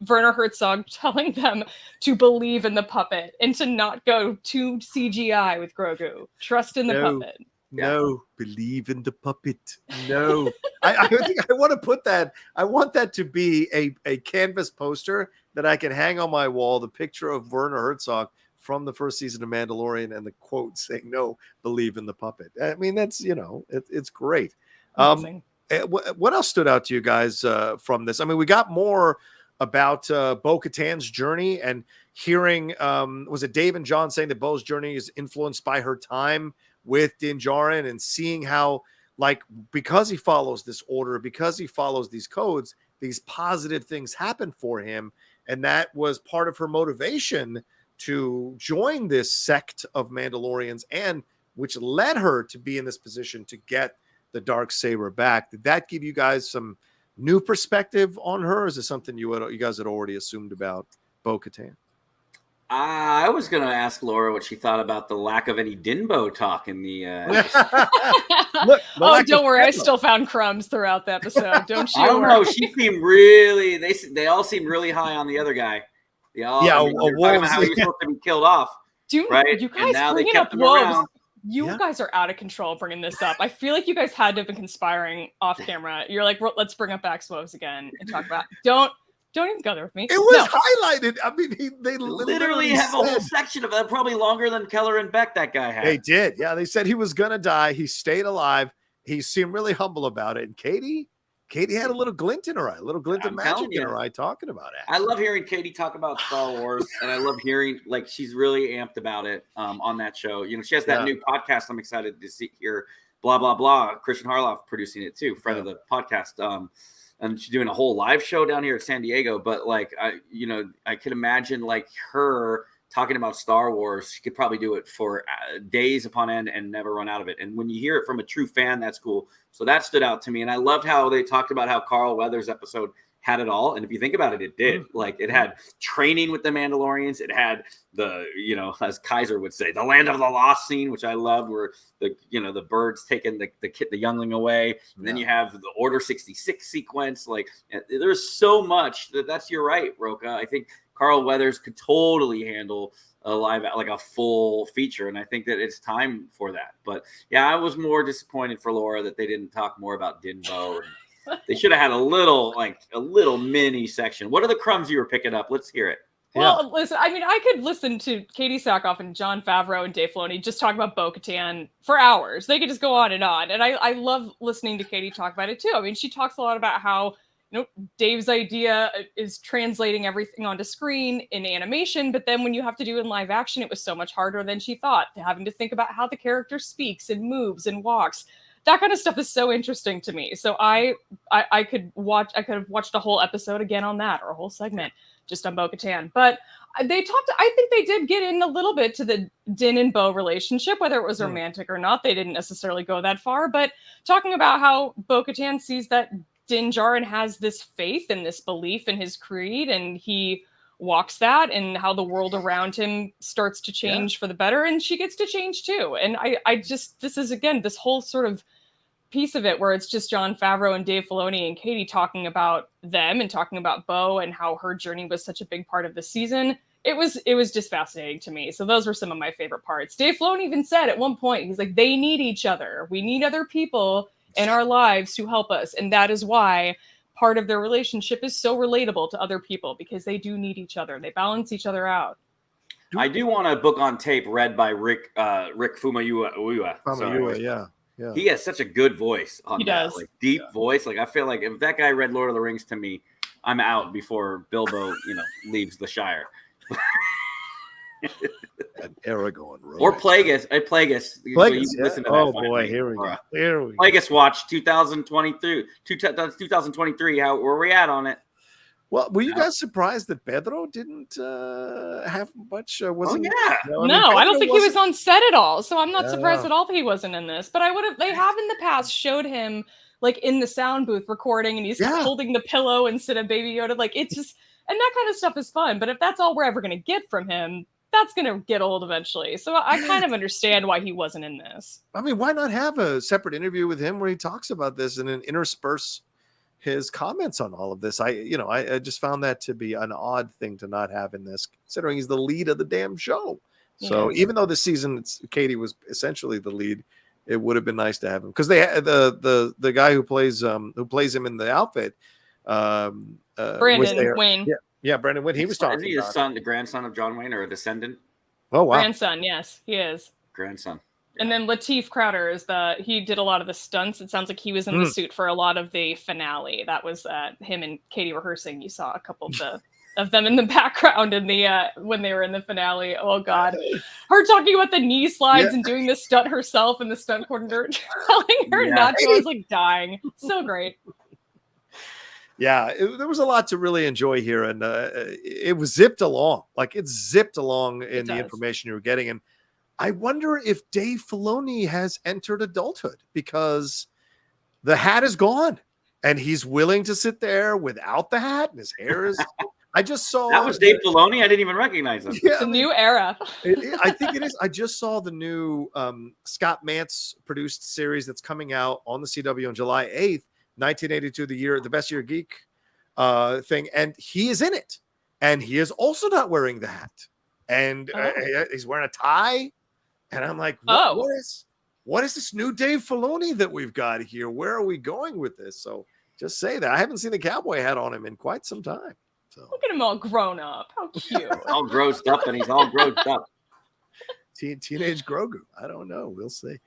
Werner Herzog telling them to believe in the puppet and to not go to CGI with Grogu. Trust in the puppet. No, believe in the puppet. No. I think I want to put that. I want that to be a canvas poster that I can hang on my wall, the picture of Werner Herzog from the first season of Mandalorian and the quote saying, no, believe in the puppet. I mean, that's, it's great. Amazing. What else stood out to you guys from this? I mean, we got more about Bo-Katan's journey and hearing, was it Dave and John saying that Bo's journey is influenced by her time with Din Djarin and seeing how, like, because he follows this order, because he follows these codes, these positive things happen for him. And that was part of her motivation to join this sect of Mandalorians, and which led her to be in this position to get the Darksaber back. Did that give you guys some new perspective on her? Or is it something you guys had already assumed about Bo-Katan? I was going to ask Laura what she thought about the lack of any Dinbo talk in the. Look, don't worry, I still found crumbs throughout the episode. Don't you? I don't know. She seemed really. They all seemed really high on the other guy. They all, talking about how he was supposed to be killed off. Right? You guys bringing up wolves. You guys are out of control bringing this up. I feel like you guys had to have been conspiring off camera. You're like, well, let's bring up Axe Woves again and talk about. Don't even go there with me. It was highlighted. I mean, they literally have a whole section of that, probably longer than Keller and Beck that guy had. They did. Yeah, they said he was going to die. He stayed alive. He seemed really humble about it. And Katie had a little glint in her eye, a little glint of magic in her eye talking about it. I love hearing Katie talk about Star Wars, and I love hearing, like, she's really amped about it on that show. She has that new podcast I'm excited to hear, blah, blah, blah. Christian Harloff producing it too, friend of the podcast. And she's doing a whole live show down here at San Diego. But, like, I could imagine, like, her talking about Star Wars. She could probably do it for days upon end and never run out of it. And when you hear it from a true fan, that's cool. So that stood out to me. And I loved how they talked about how Carl Weathers' episode had it all. And if you think about it, it did. Like, it had training with the Mandalorians. It had the, as Kaiser would say, the land of the lost scene, which I loved, where the birds taking the youngling away. And then you have the Order 66 sequence. Like, there's so much that's you're right, Rocha. I think Carl Weathers could totally handle a full feature. And I think that it's time for that. But yeah, I was more disappointed for Laura that they didn't talk more about Dinbo. They should have had a little mini section. What are the crumbs you were picking up? Let's hear it. Well, listen, I mean, I could listen to Katie Sackhoff and Jon Favreau and Dave Filoni just talk about Bo-Katan for hours. They could just go on. And I love listening to Katie talk about it too. I mean, she talks a lot about how, Dave's idea is translating everything onto screen in animation, but then when you have to do it in live action, it was so much harder than she thought, having to think about how the character speaks and moves and walks. That kind of stuff is so interesting to me. So I could have watched a whole episode again on that, or a whole segment just on Bo-Katan. But I think they did get in a little bit to the Din and Bo relationship, whether it was romantic or not. They didn't necessarily go that far, but talking about how Bo-Katan sees that Din Djarin has this faith and this belief in his creed, and he walks that, and how the world around him starts to change for the better, and she gets to change too. And this is, again, this whole sort of piece of it where it's just Jon Favreau and Dave Filoni and Katie talking about them and talking about Bo and how her journey was such a big part of the season. It was just fascinating to me. So those were some of my favorite parts. Dave Filoni even said at one point, he's like, they need each other. We need other people in our lives to help us. And that is why part of their relationship is so relatable to other people, because they do need each other. They balance each other out. I do want a book on tape read by Rick Famuyiwa. Famuyiwa, yeah. He has such a good voice on He that, does. like deep voice. Like I feel like if that guy read Lord of the Rings to me, I'm out before Bilbo, leaves the Shire. And Aragorn, or Plagueis. Plagueis, Listen to that. Oh boy, here we go. Plagueis Watch 2023. 2023. Where we at on it? Well, were you guys surprised that Pedro didn't have much? I don't think he was on set at all. So I'm not surprised at all that he wasn't in this. But they have in the past showed him like in the sound booth recording, and he's holding the pillow instead of Baby Yoda. Like it's just, and that kind of stuff is fun. But if that's all we're ever going to get from him, that's going to get old eventually. So I kind of understand why he wasn't in this. I mean, why not have a separate interview with him where he talks about this and then intersperse his comments on all of this? I just found that to be an odd thing to not have in this, considering he's the lead of the damn show. So even though this season Katie was essentially the lead, it would have been nice to have him, because they the guy who plays him in the outfit, Brandon Wayne. Yeah, Brandon Wayne. He was talking. Is he the grandson of John Wayne, or a descendant? Oh wow, grandson. Yes, he is grandson. And then Lateef Crowder he did a lot of the stunts. It sounds like he was in the suit for a lot of the finale. That was him and Katie rehearsing. You saw a couple of them in the background in the when they were in the finale. Oh God, her talking about the knee slides and doing the stunt herself, and the stunt coordinator telling her not to. I was like dying. So great. Yeah, there was a lot to really enjoy here, and it was zipped along. Like it's zipped along in the information you were getting. And I wonder if Dave Filoni has entered adulthood, because the hat is gone and he's willing to sit there without the hat, and his hair is. I just saw that was Dave Filoni. I didn't even recognize him. Yeah, it's a new era. I think it is. I just saw the new Scott Mantz produced series that's coming out on the CW on July 8th. 1982, the best year geek thing, and he is in it, and he is also not wearing the hat, and he's wearing a tie, and I'm like, what is this new Dave Filoni that we've got here? Where are we going with this? So just say that I haven't seen the cowboy hat on him in quite some time. So look at him all grown up. How cute! All grossed up, and he's all grossed up. Teenage Grogu. I don't know. We'll see.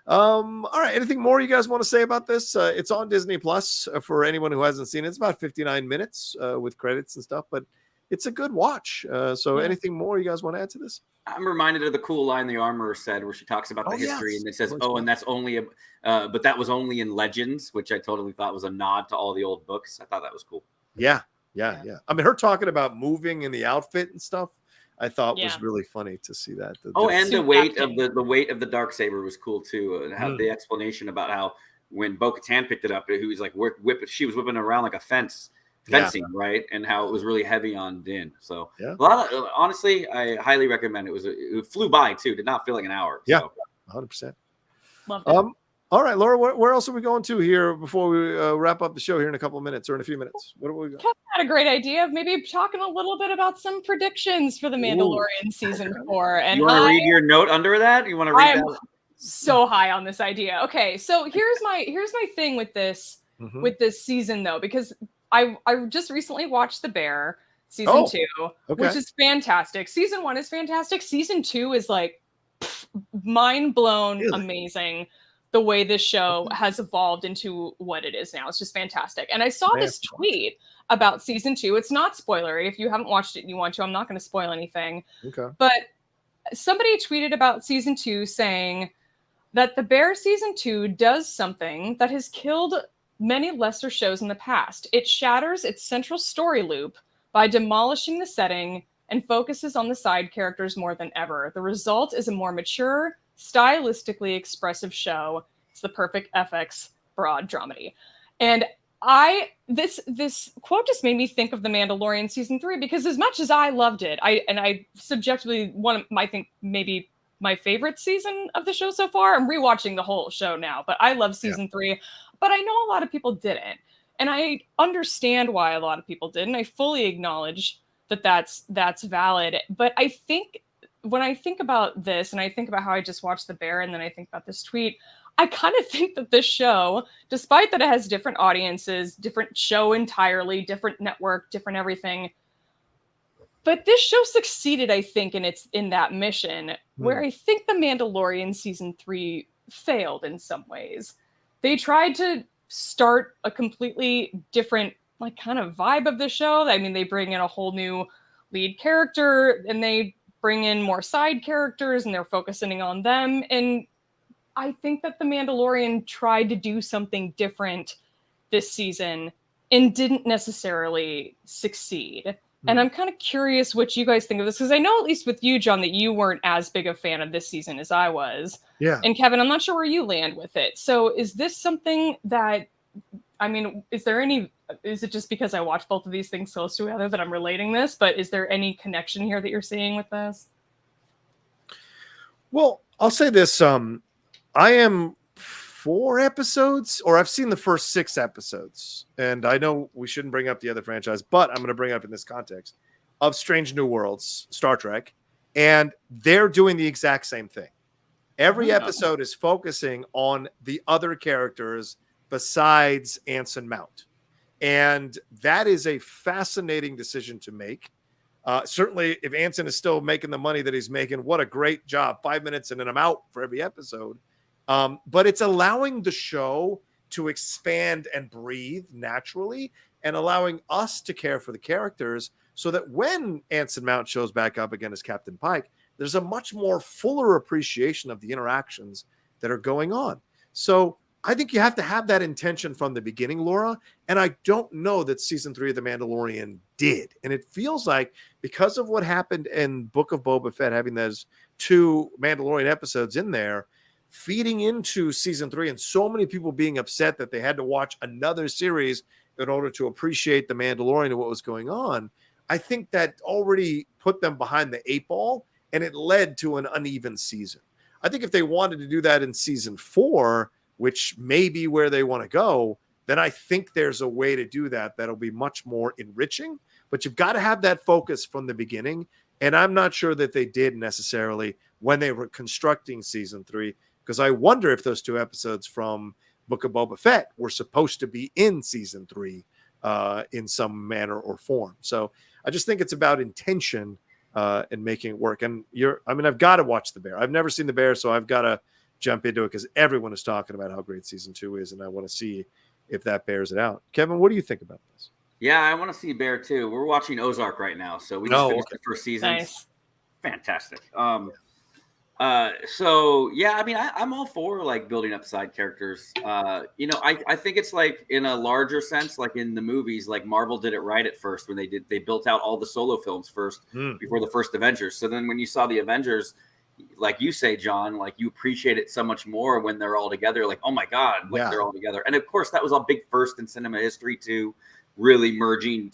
All right. Anything more you guys want to say about this? It's on Disney Plus for anyone who hasn't seen it. It's about 59 minutes with credits and stuff, but it's a good watch. Anything more you guys want to add to this? I'm reminded of the cool line the Armorer said, where she talks about the history, and it says, and that's only but that was only in Legends, which I totally thought was a nod to all the old books. I thought that was cool. Yeah. I mean, her talking about moving in the outfit and stuff, I thought was really funny to see that. And the weight of the weight of the Darksaber was cool too. And how the explanation about how when Bo-Katan picked it up, he was like she was whipping around like a fencing, right? And how it was really heavy on Din. So a lot of, honestly, I highly recommend it. It flew by too. Did not feel like an hour. Yeah, 100%. Loved it. All right, Laura, where else are we going to here before we wrap up the show here in a couple of minutes or in a few minutes? What are we going? Kevin had a great idea of maybe talking a little bit about some predictions for the Mandalorian season 4. And you want to read your note under that? You want to read that? So high on this idea. Okay, so here's my thing with this season though, because I just recently watched The Bear season 2, which is fantastic. Season 1 is fantastic. Season 2 is like mind blown, amazing. The way this show has evolved into what it is now. It's just fantastic. And I saw this tweet about season 2. It's not spoilery. If you haven't watched it and you want to, I'm not going to spoil anything. Okay. But somebody tweeted about season 2 saying that The Bear season 2 does something that has killed many lesser shows in the past. It shatters its central story loop by demolishing the setting and focuses on the side characters more than ever. The result is a more mature, stylistically expressive show. It's the perfect FX broad dramedy. And this quote just made me think of The Mandalorian season 3, because as much as I loved it, I subjectively I think maybe my favorite season of the show so far. I'm rewatching the whole show now, but I love season 3. But I know a lot of people didn't, and I understand why a lot of people didn't. I fully acknowledge that that's valid. But I think when I think about this, and I think about how I just watched The Bear, and then I think about this tweet, I kind of think that this show, despite that it has different audiences, different show entirely, different network, different everything, But this show succeeded, I think, in that mission, where I think The Mandalorian season 3 failed in some ways. They tried to start a completely different like kind of vibe of the show. I mean, they bring in a whole new lead character and they bring in more side characters and they're focusing on them. And I think that The Mandalorian tried to do something different this season and didn't necessarily succeed. And I'm kind of curious what you guys think of this, because I know, at least with you, John, that you weren't as big a fan of this season as I was. Yeah. And Kevin, I'm not sure where you land with it. So is this something that, I mean, is it just because I watch both of these things close together that I'm relating this? But is there any connection here that you're seeing with this? Well, I'll say this. I am 4 episodes, or I've seen the first 6 episodes, and I know we shouldn't bring up the other franchise, but I'm going to bring up in this context of Strange New Worlds, Star Trek, and they're doing the exact same thing. Every episode is focusing on the other characters besides Anson Mount, and that is a fascinating decision to make. Certainly, if Anson is still making the money that he's making, what a great job. 5 minutes and then I'm out for every episode. But it's allowing the show to expand and breathe naturally and allowing us to care for the characters so that when Anson Mount shows back up again as Captain Pike, there's a much more fuller appreciation of the interactions that are going on. So I think you have to have that intention from the beginning, Laura. And I don't know that season 3 of The Mandalorian did. And it feels like because of what happened in Book of Boba Fett, having those 2 Mandalorian episodes in there, feeding into season 3 and so many people being upset that they had to watch another series in order to appreciate The Mandalorian and what was going on, I think that already put them behind the 8 ball and it led to an uneven season. I think if they wanted to do that in season 4, which may be where they want to go, then I think there's a way to do that that'll be much more enriching. But you've got to have that focus from the beginning. And I'm not sure that they did necessarily when they were constructing season 3, because I wonder if those 2 episodes from Book of Boba Fett were supposed to be in season 3 in some manner or form. So I just think it's about intention and making it work. And I've got to watch The Bear. I've never seen The Bear, so I've got to jump into it because everyone is talking about how great season 2 is, and I want to see if that bears it out. Kevin, what do you think about this? Yeah, I want to see Bear too. We're watching Ozark right now, so we just finished the first season. Nice. Fantastic. So yeah, I mean, I'm all for like building up side characters. I think it's like in a larger sense, like in the movies, like Marvel did it right at first when they built out all the solo films first before the first Avengers. So then when you saw the Avengers, like you say, John, like you appreciate it so much more when they're all together. Like, oh my God, like they're all together. And of course, that was a big first in cinema history too, really merging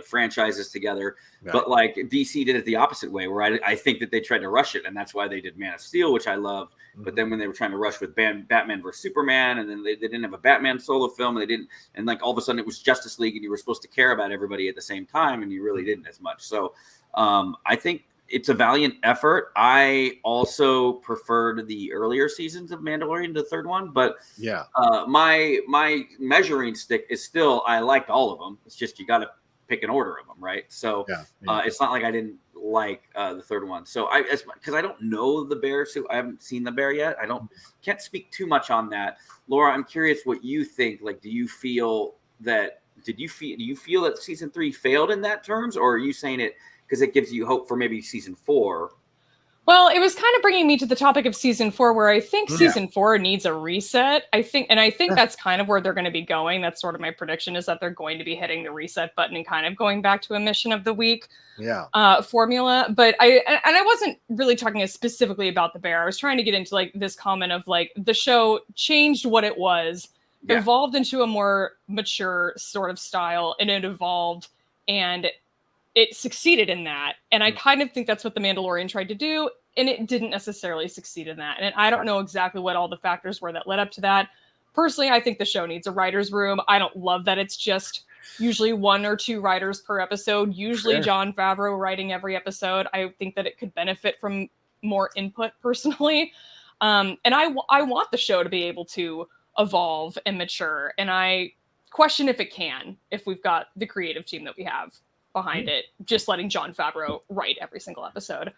franchises together. Right. But like DC did it the opposite way, where I think that they tried to rush it, and that's why they did Man of Steel, which I loved. But then when they were trying to rush with Batman versus Superman, and then they didn't have a Batman solo film, and like all of a sudden it was Justice League, and you were supposed to care about everybody at the same time, and you really didn't as much. So I think it's a valiant effort. I also preferred the earlier seasons of Mandalorian, the third one, but my measuring stick is still, I liked all of them. It's just you got to pick an order of them, right? So it's not like I didn't like the third one. So because I don't know the Bear, so I haven't seen the Bear yet. Can't speak too much on that. Laura, I'm curious what you think. Like, do you feel that season 3 failed in that terms, or are you saying it because it gives you hope for maybe season 4? Well, it was kind of bringing me to the topic of season 4, where I think season 4 needs a reset. I think that's kind of where they're going to be going. That's sort of my prediction, is that they're going to be hitting the reset button and kind of going back to a mission of the week formula. But I wasn't really talking specifically about the Bear. I was trying to get into like this comment of like the show changed what it was, evolved into a more mature sort of style, and it evolved and it succeeded in that. And I kind of think that's what The Mandalorian tried to do, and it didn't necessarily succeed in that. And I don't know exactly what all the factors were that led up to that. Personally, I think the show needs a writer's room. I don't love that it's just usually 1 or 2 writers per episode, usually Jon Favreau writing every episode. I think that it could benefit from more input personally. And I want the show to be able to evolve and mature. And I question if it can, if we've got the creative team that we have. behind it, just letting Jon Favreau write every single episode.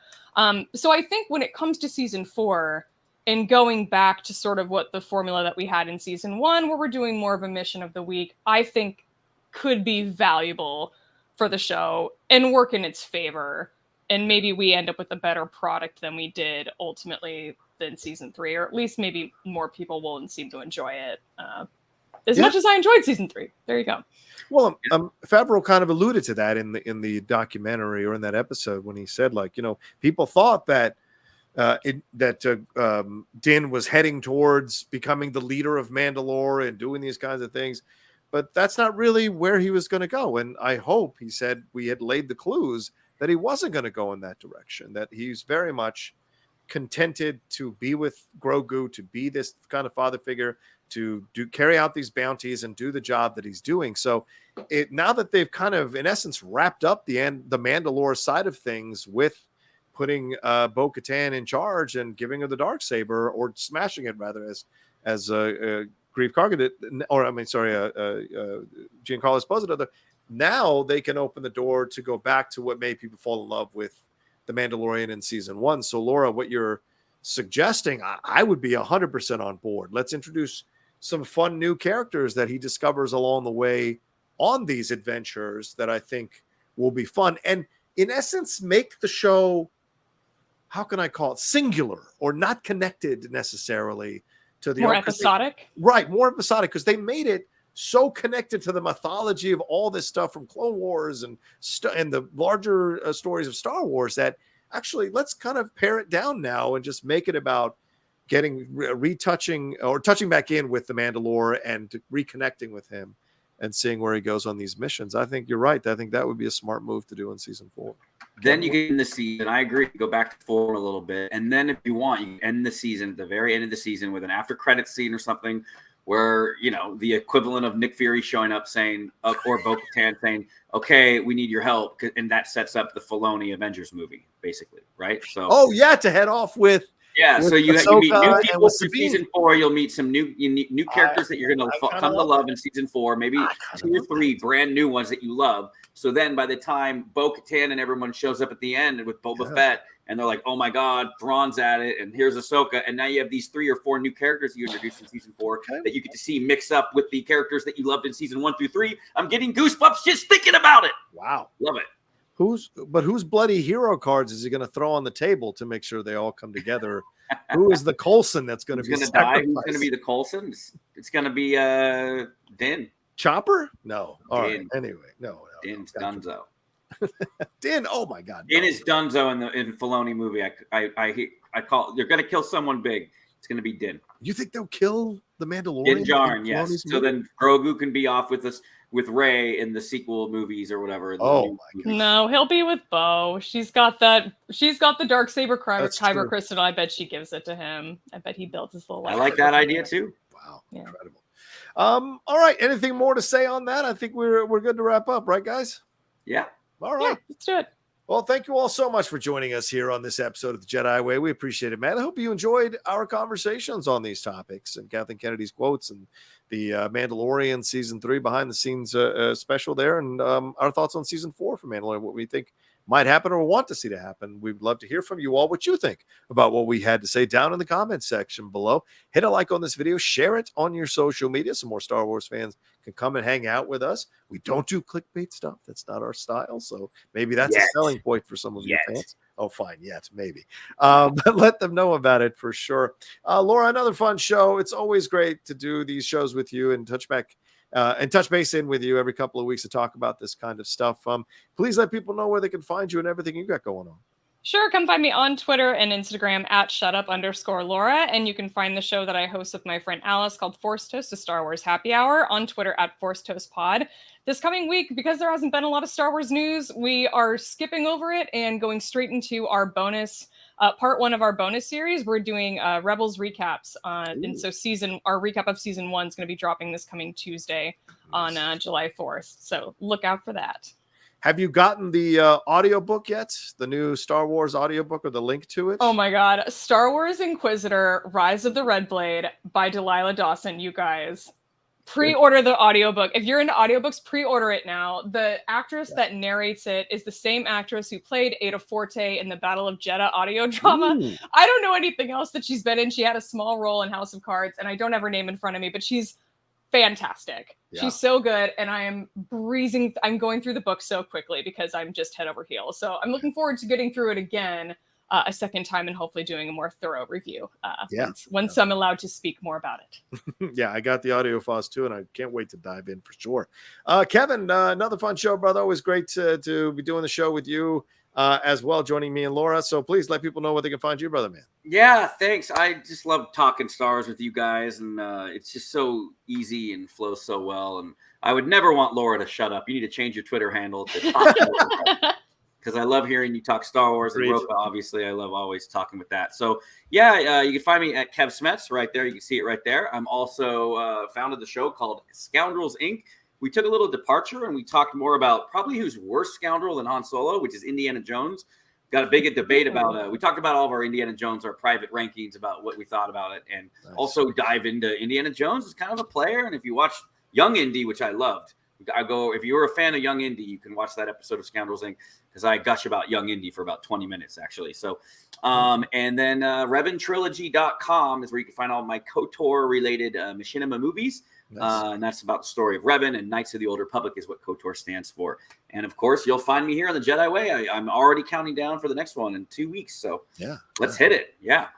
So I think when it comes to season 4 and going back to sort of what the formula that we had in season 1, where we're doing more of a mission of the week, I think could be valuable for the show and work in its favor. And maybe we end up with a better product than we did ultimately than season 3, or at least maybe more people will seem to enjoy it as much as I enjoyed season 3. There you go. Well, Favreau kind of alluded to that in the documentary or in that episode when he said, like, people thought that Din was heading towards becoming the leader of Mandalore and doing these kinds of things, but that's not really where he was going to go. And I hope, he said, we had laid the clues that he wasn't going to go in that direction, that he's very much contented to be with Grogu, to be this kind of father figure, to carry out these bounties and do the job that he's doing. So now that they've kind of, in essence, wrapped up the Mandalore side of things with putting Bo-Katan in charge and giving her the Darksaber, or smashing it rather, as Grief Karga did, or Giancarlo Esposito did, now they can open the door to go back to what made people fall in love with The Mandalorian in season 1. So Laura, what you're suggesting, I would be 100% on board. Let's introduce some fun new characters that he discovers along the way on these adventures that I think will be fun. And in essence, make the show, how can I call it, singular or not connected necessarily to the more episodic. Right, more episodic, because they made it so connected to the mythology of all this stuff from Clone Wars and the larger stories of Star Wars that actually, let's kind of pare it down now and just make it about getting retouching or touching back in with the Mandalore and reconnecting with him and seeing where he goes on these missions. I think you're right. I think that would be a smart move to do in season 4. Then you get in the season. I agree. Go back to 4 a little bit. And then if you want, you can end the season at the very end of the season with an after credit scene or something where, the equivalent of Nick Fury showing up saying, or Bo-Katan saying, okay, we need your help. And that sets up the Filoni Avengers movie, basically. Right. So, to head off with. Yeah, so you meet new people for season 4. You'll meet some new characters that you're going to come to love in season 4. Maybe 2 or 3 brand new ones that you love. So then by the time Bo-Katan and everyone shows up at the end with Boba Fett, and they're like, oh my God, Thrawn's at it, and here's Ahsoka, and now you have these 3 or 4 new characters you introduced in season 4 that you get to see mix up with the characters that you loved in season 1 through 3. I'm getting goosebumps just thinking about it. Wow, love it. Whose bloody hero cards is he going to throw on the table to make sure they all come together? Who is the Coulson that's going to be die? Who's going to be the Coulson? It's going to be Din. Chopper? No. All right. Din. Anyway, no. Din's Dunzo. Din. Oh my God. Din is Dunzo in Filoni movie. I call. They're going to kill someone big. It's going to be Din. You think they'll kill the Mandalorian? Din Djarin, yes. So then Grogu can be off with us. With Rey in the sequel movies or whatever. Oh my God! No, he'll be with Bo. She's got the Darksaber Kyber crystal. I bet she gives it to him. I bet he builds his little. I like that idea too. Wow, incredible. All right. Anything more to say on that? I think we're good to wrap up, right, guys? Yeah. All right. Yeah, let's do it. Well, thank you all so much for joining us here on this episode of the Jedi Way. We appreciate it, man. I hope you enjoyed our conversations on these topics and Kathleen Kennedy's quotes and the Mandalorian season 3 behind the scenes special there, and our thoughts on season 4 for Mandalorian, what we think might happen or want to see to happen. We'd love to hear from you all what you think about what we had to say down in the comments section below. Hit a like on this video, share it on your social media so more Star Wars fans can come and hang out with us. We don't do clickbait stuff. That's not our style. So maybe that's a selling point for some of your fans. Oh, fine. Yes, maybe. But let them know about it for sure. Laura, another fun show. It's always great to do these shows with you and touch base in with you every couple of weeks to talk about this kind of stuff. Please let people know where they can find you and everything you got going on. Sure. Come find me on Twitter and Instagram at shutup_Laura. And you can find the show that I host with my friend Alice called Force Toast, a Star Wars happy hour, on Twitter at Force Toast Pod. This coming week, because there hasn't been a lot of Star Wars news, we are skipping over it and going straight into our bonus part 1 of our bonus series. We're doing Rebels recaps. And so our recap of season 1 is going to be dropping this coming Tuesday on July 4th. So look out for that. Have you gotten the audiobook yet? The new Star Wars audiobook or the link to it? Oh my God. Star Wars Inquisitor, Rise of the Red Blade by Delilah Dawson. You guys, Pre-order the audiobook. If you're into audiobooks, pre-order it now. The actress that narrates it is the same actress who played Ada Forte in the Battle of Jeddah audio drama. Ooh. I don't know anything else that she's been in. She had a small role in House of Cards, and I don't have her name in front of me, but she's fantastic. Yeah. She's so good, and I am breezing. I'm going through the book so quickly because I'm just head over heels. So I'm looking forward to getting through it again a second time and hopefully doing a more thorough review once I'm allowed to speak more about it. Yeah, I got the audio files too, and I can't wait to dive in for sure. Kevin, another fun show, brother. Always great to be doing the show with you as well, joining me and Laura. So please let people know where they can find you, brother, man. Yeah, thanks. I just love talking Star Wars with you guys, and it's just so easy and flows so well. And I would never want Laura to shut up. You need to change your Twitter handle to talk because I love hearing you talk Star Wars. And Rocha, obviously, I love always talking with that. So yeah, you can find me at Kev Smets right there. You can see it right there. I'm also founded the show called Scoundrels Inc. We took a little departure and we talked more about probably who's worse scoundrel than Han Solo, which is Indiana Jones. Got a big debate about we talked about all of our Indiana Jones, our private rankings about what we thought about it, and also dive into Indiana Jones as kind of a player. And if you watch Young Indy, which I loved, if you were a fan of Young Indy, you can watch that episode of Scoundrels Inc. because I gush about Young Indy for about 20 minutes actually. So and then RevanTrilogy.com is where you can find all my KOTOR related machinima movies. And that's about the story of Revan, and Knights of the Old Republic is what KOTOR stands for. And of course, you'll find me here on the Jedi Way. I'm already counting down for the next one in 2 weeks. So let's hit it. Yeah.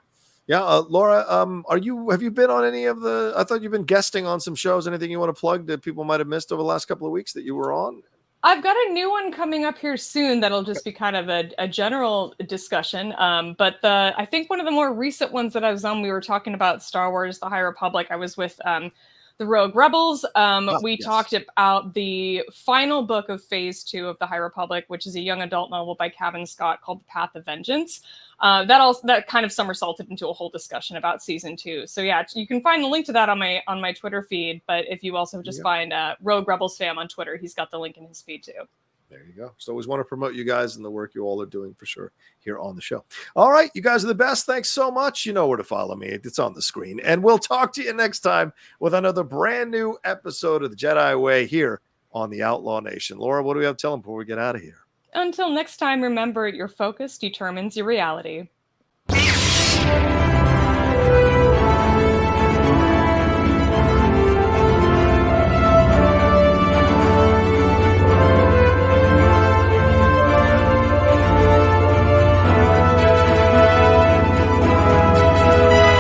Laura, have you been on any of the? I thought you've been guesting on some shows. Anything you want to plug that people might have missed over the last couple of weeks that you were on? I've got a new one coming up here soon that'll just be kind of a general discussion. But I think one of the more recent ones that I was on, we were talking about Star Wars, The High Republic. I was with the Rogue Rebels. We talked about the final book of Phase 2 of The High Republic, which is a young adult novel by Kevin Scott called The Path of Vengeance. That kind of somersaulted into a whole discussion about season 2. So yeah, you can find the link to that on my Twitter feed. But if you also just find Rogue Rebels Fam on Twitter, he's got the link in his feed too. There you go. So always want to promote you guys and the work you all are doing for sure here on the show. All right, you guys are the best. Thanks so much. You know where to follow me. It's on the screen. And we'll talk to you next time with another brand new episode of the Jedi Way here on the Outlaw Nation. Laura, what do we have to tell them before we get out of here? Until next time, remember, your focus determines your reality.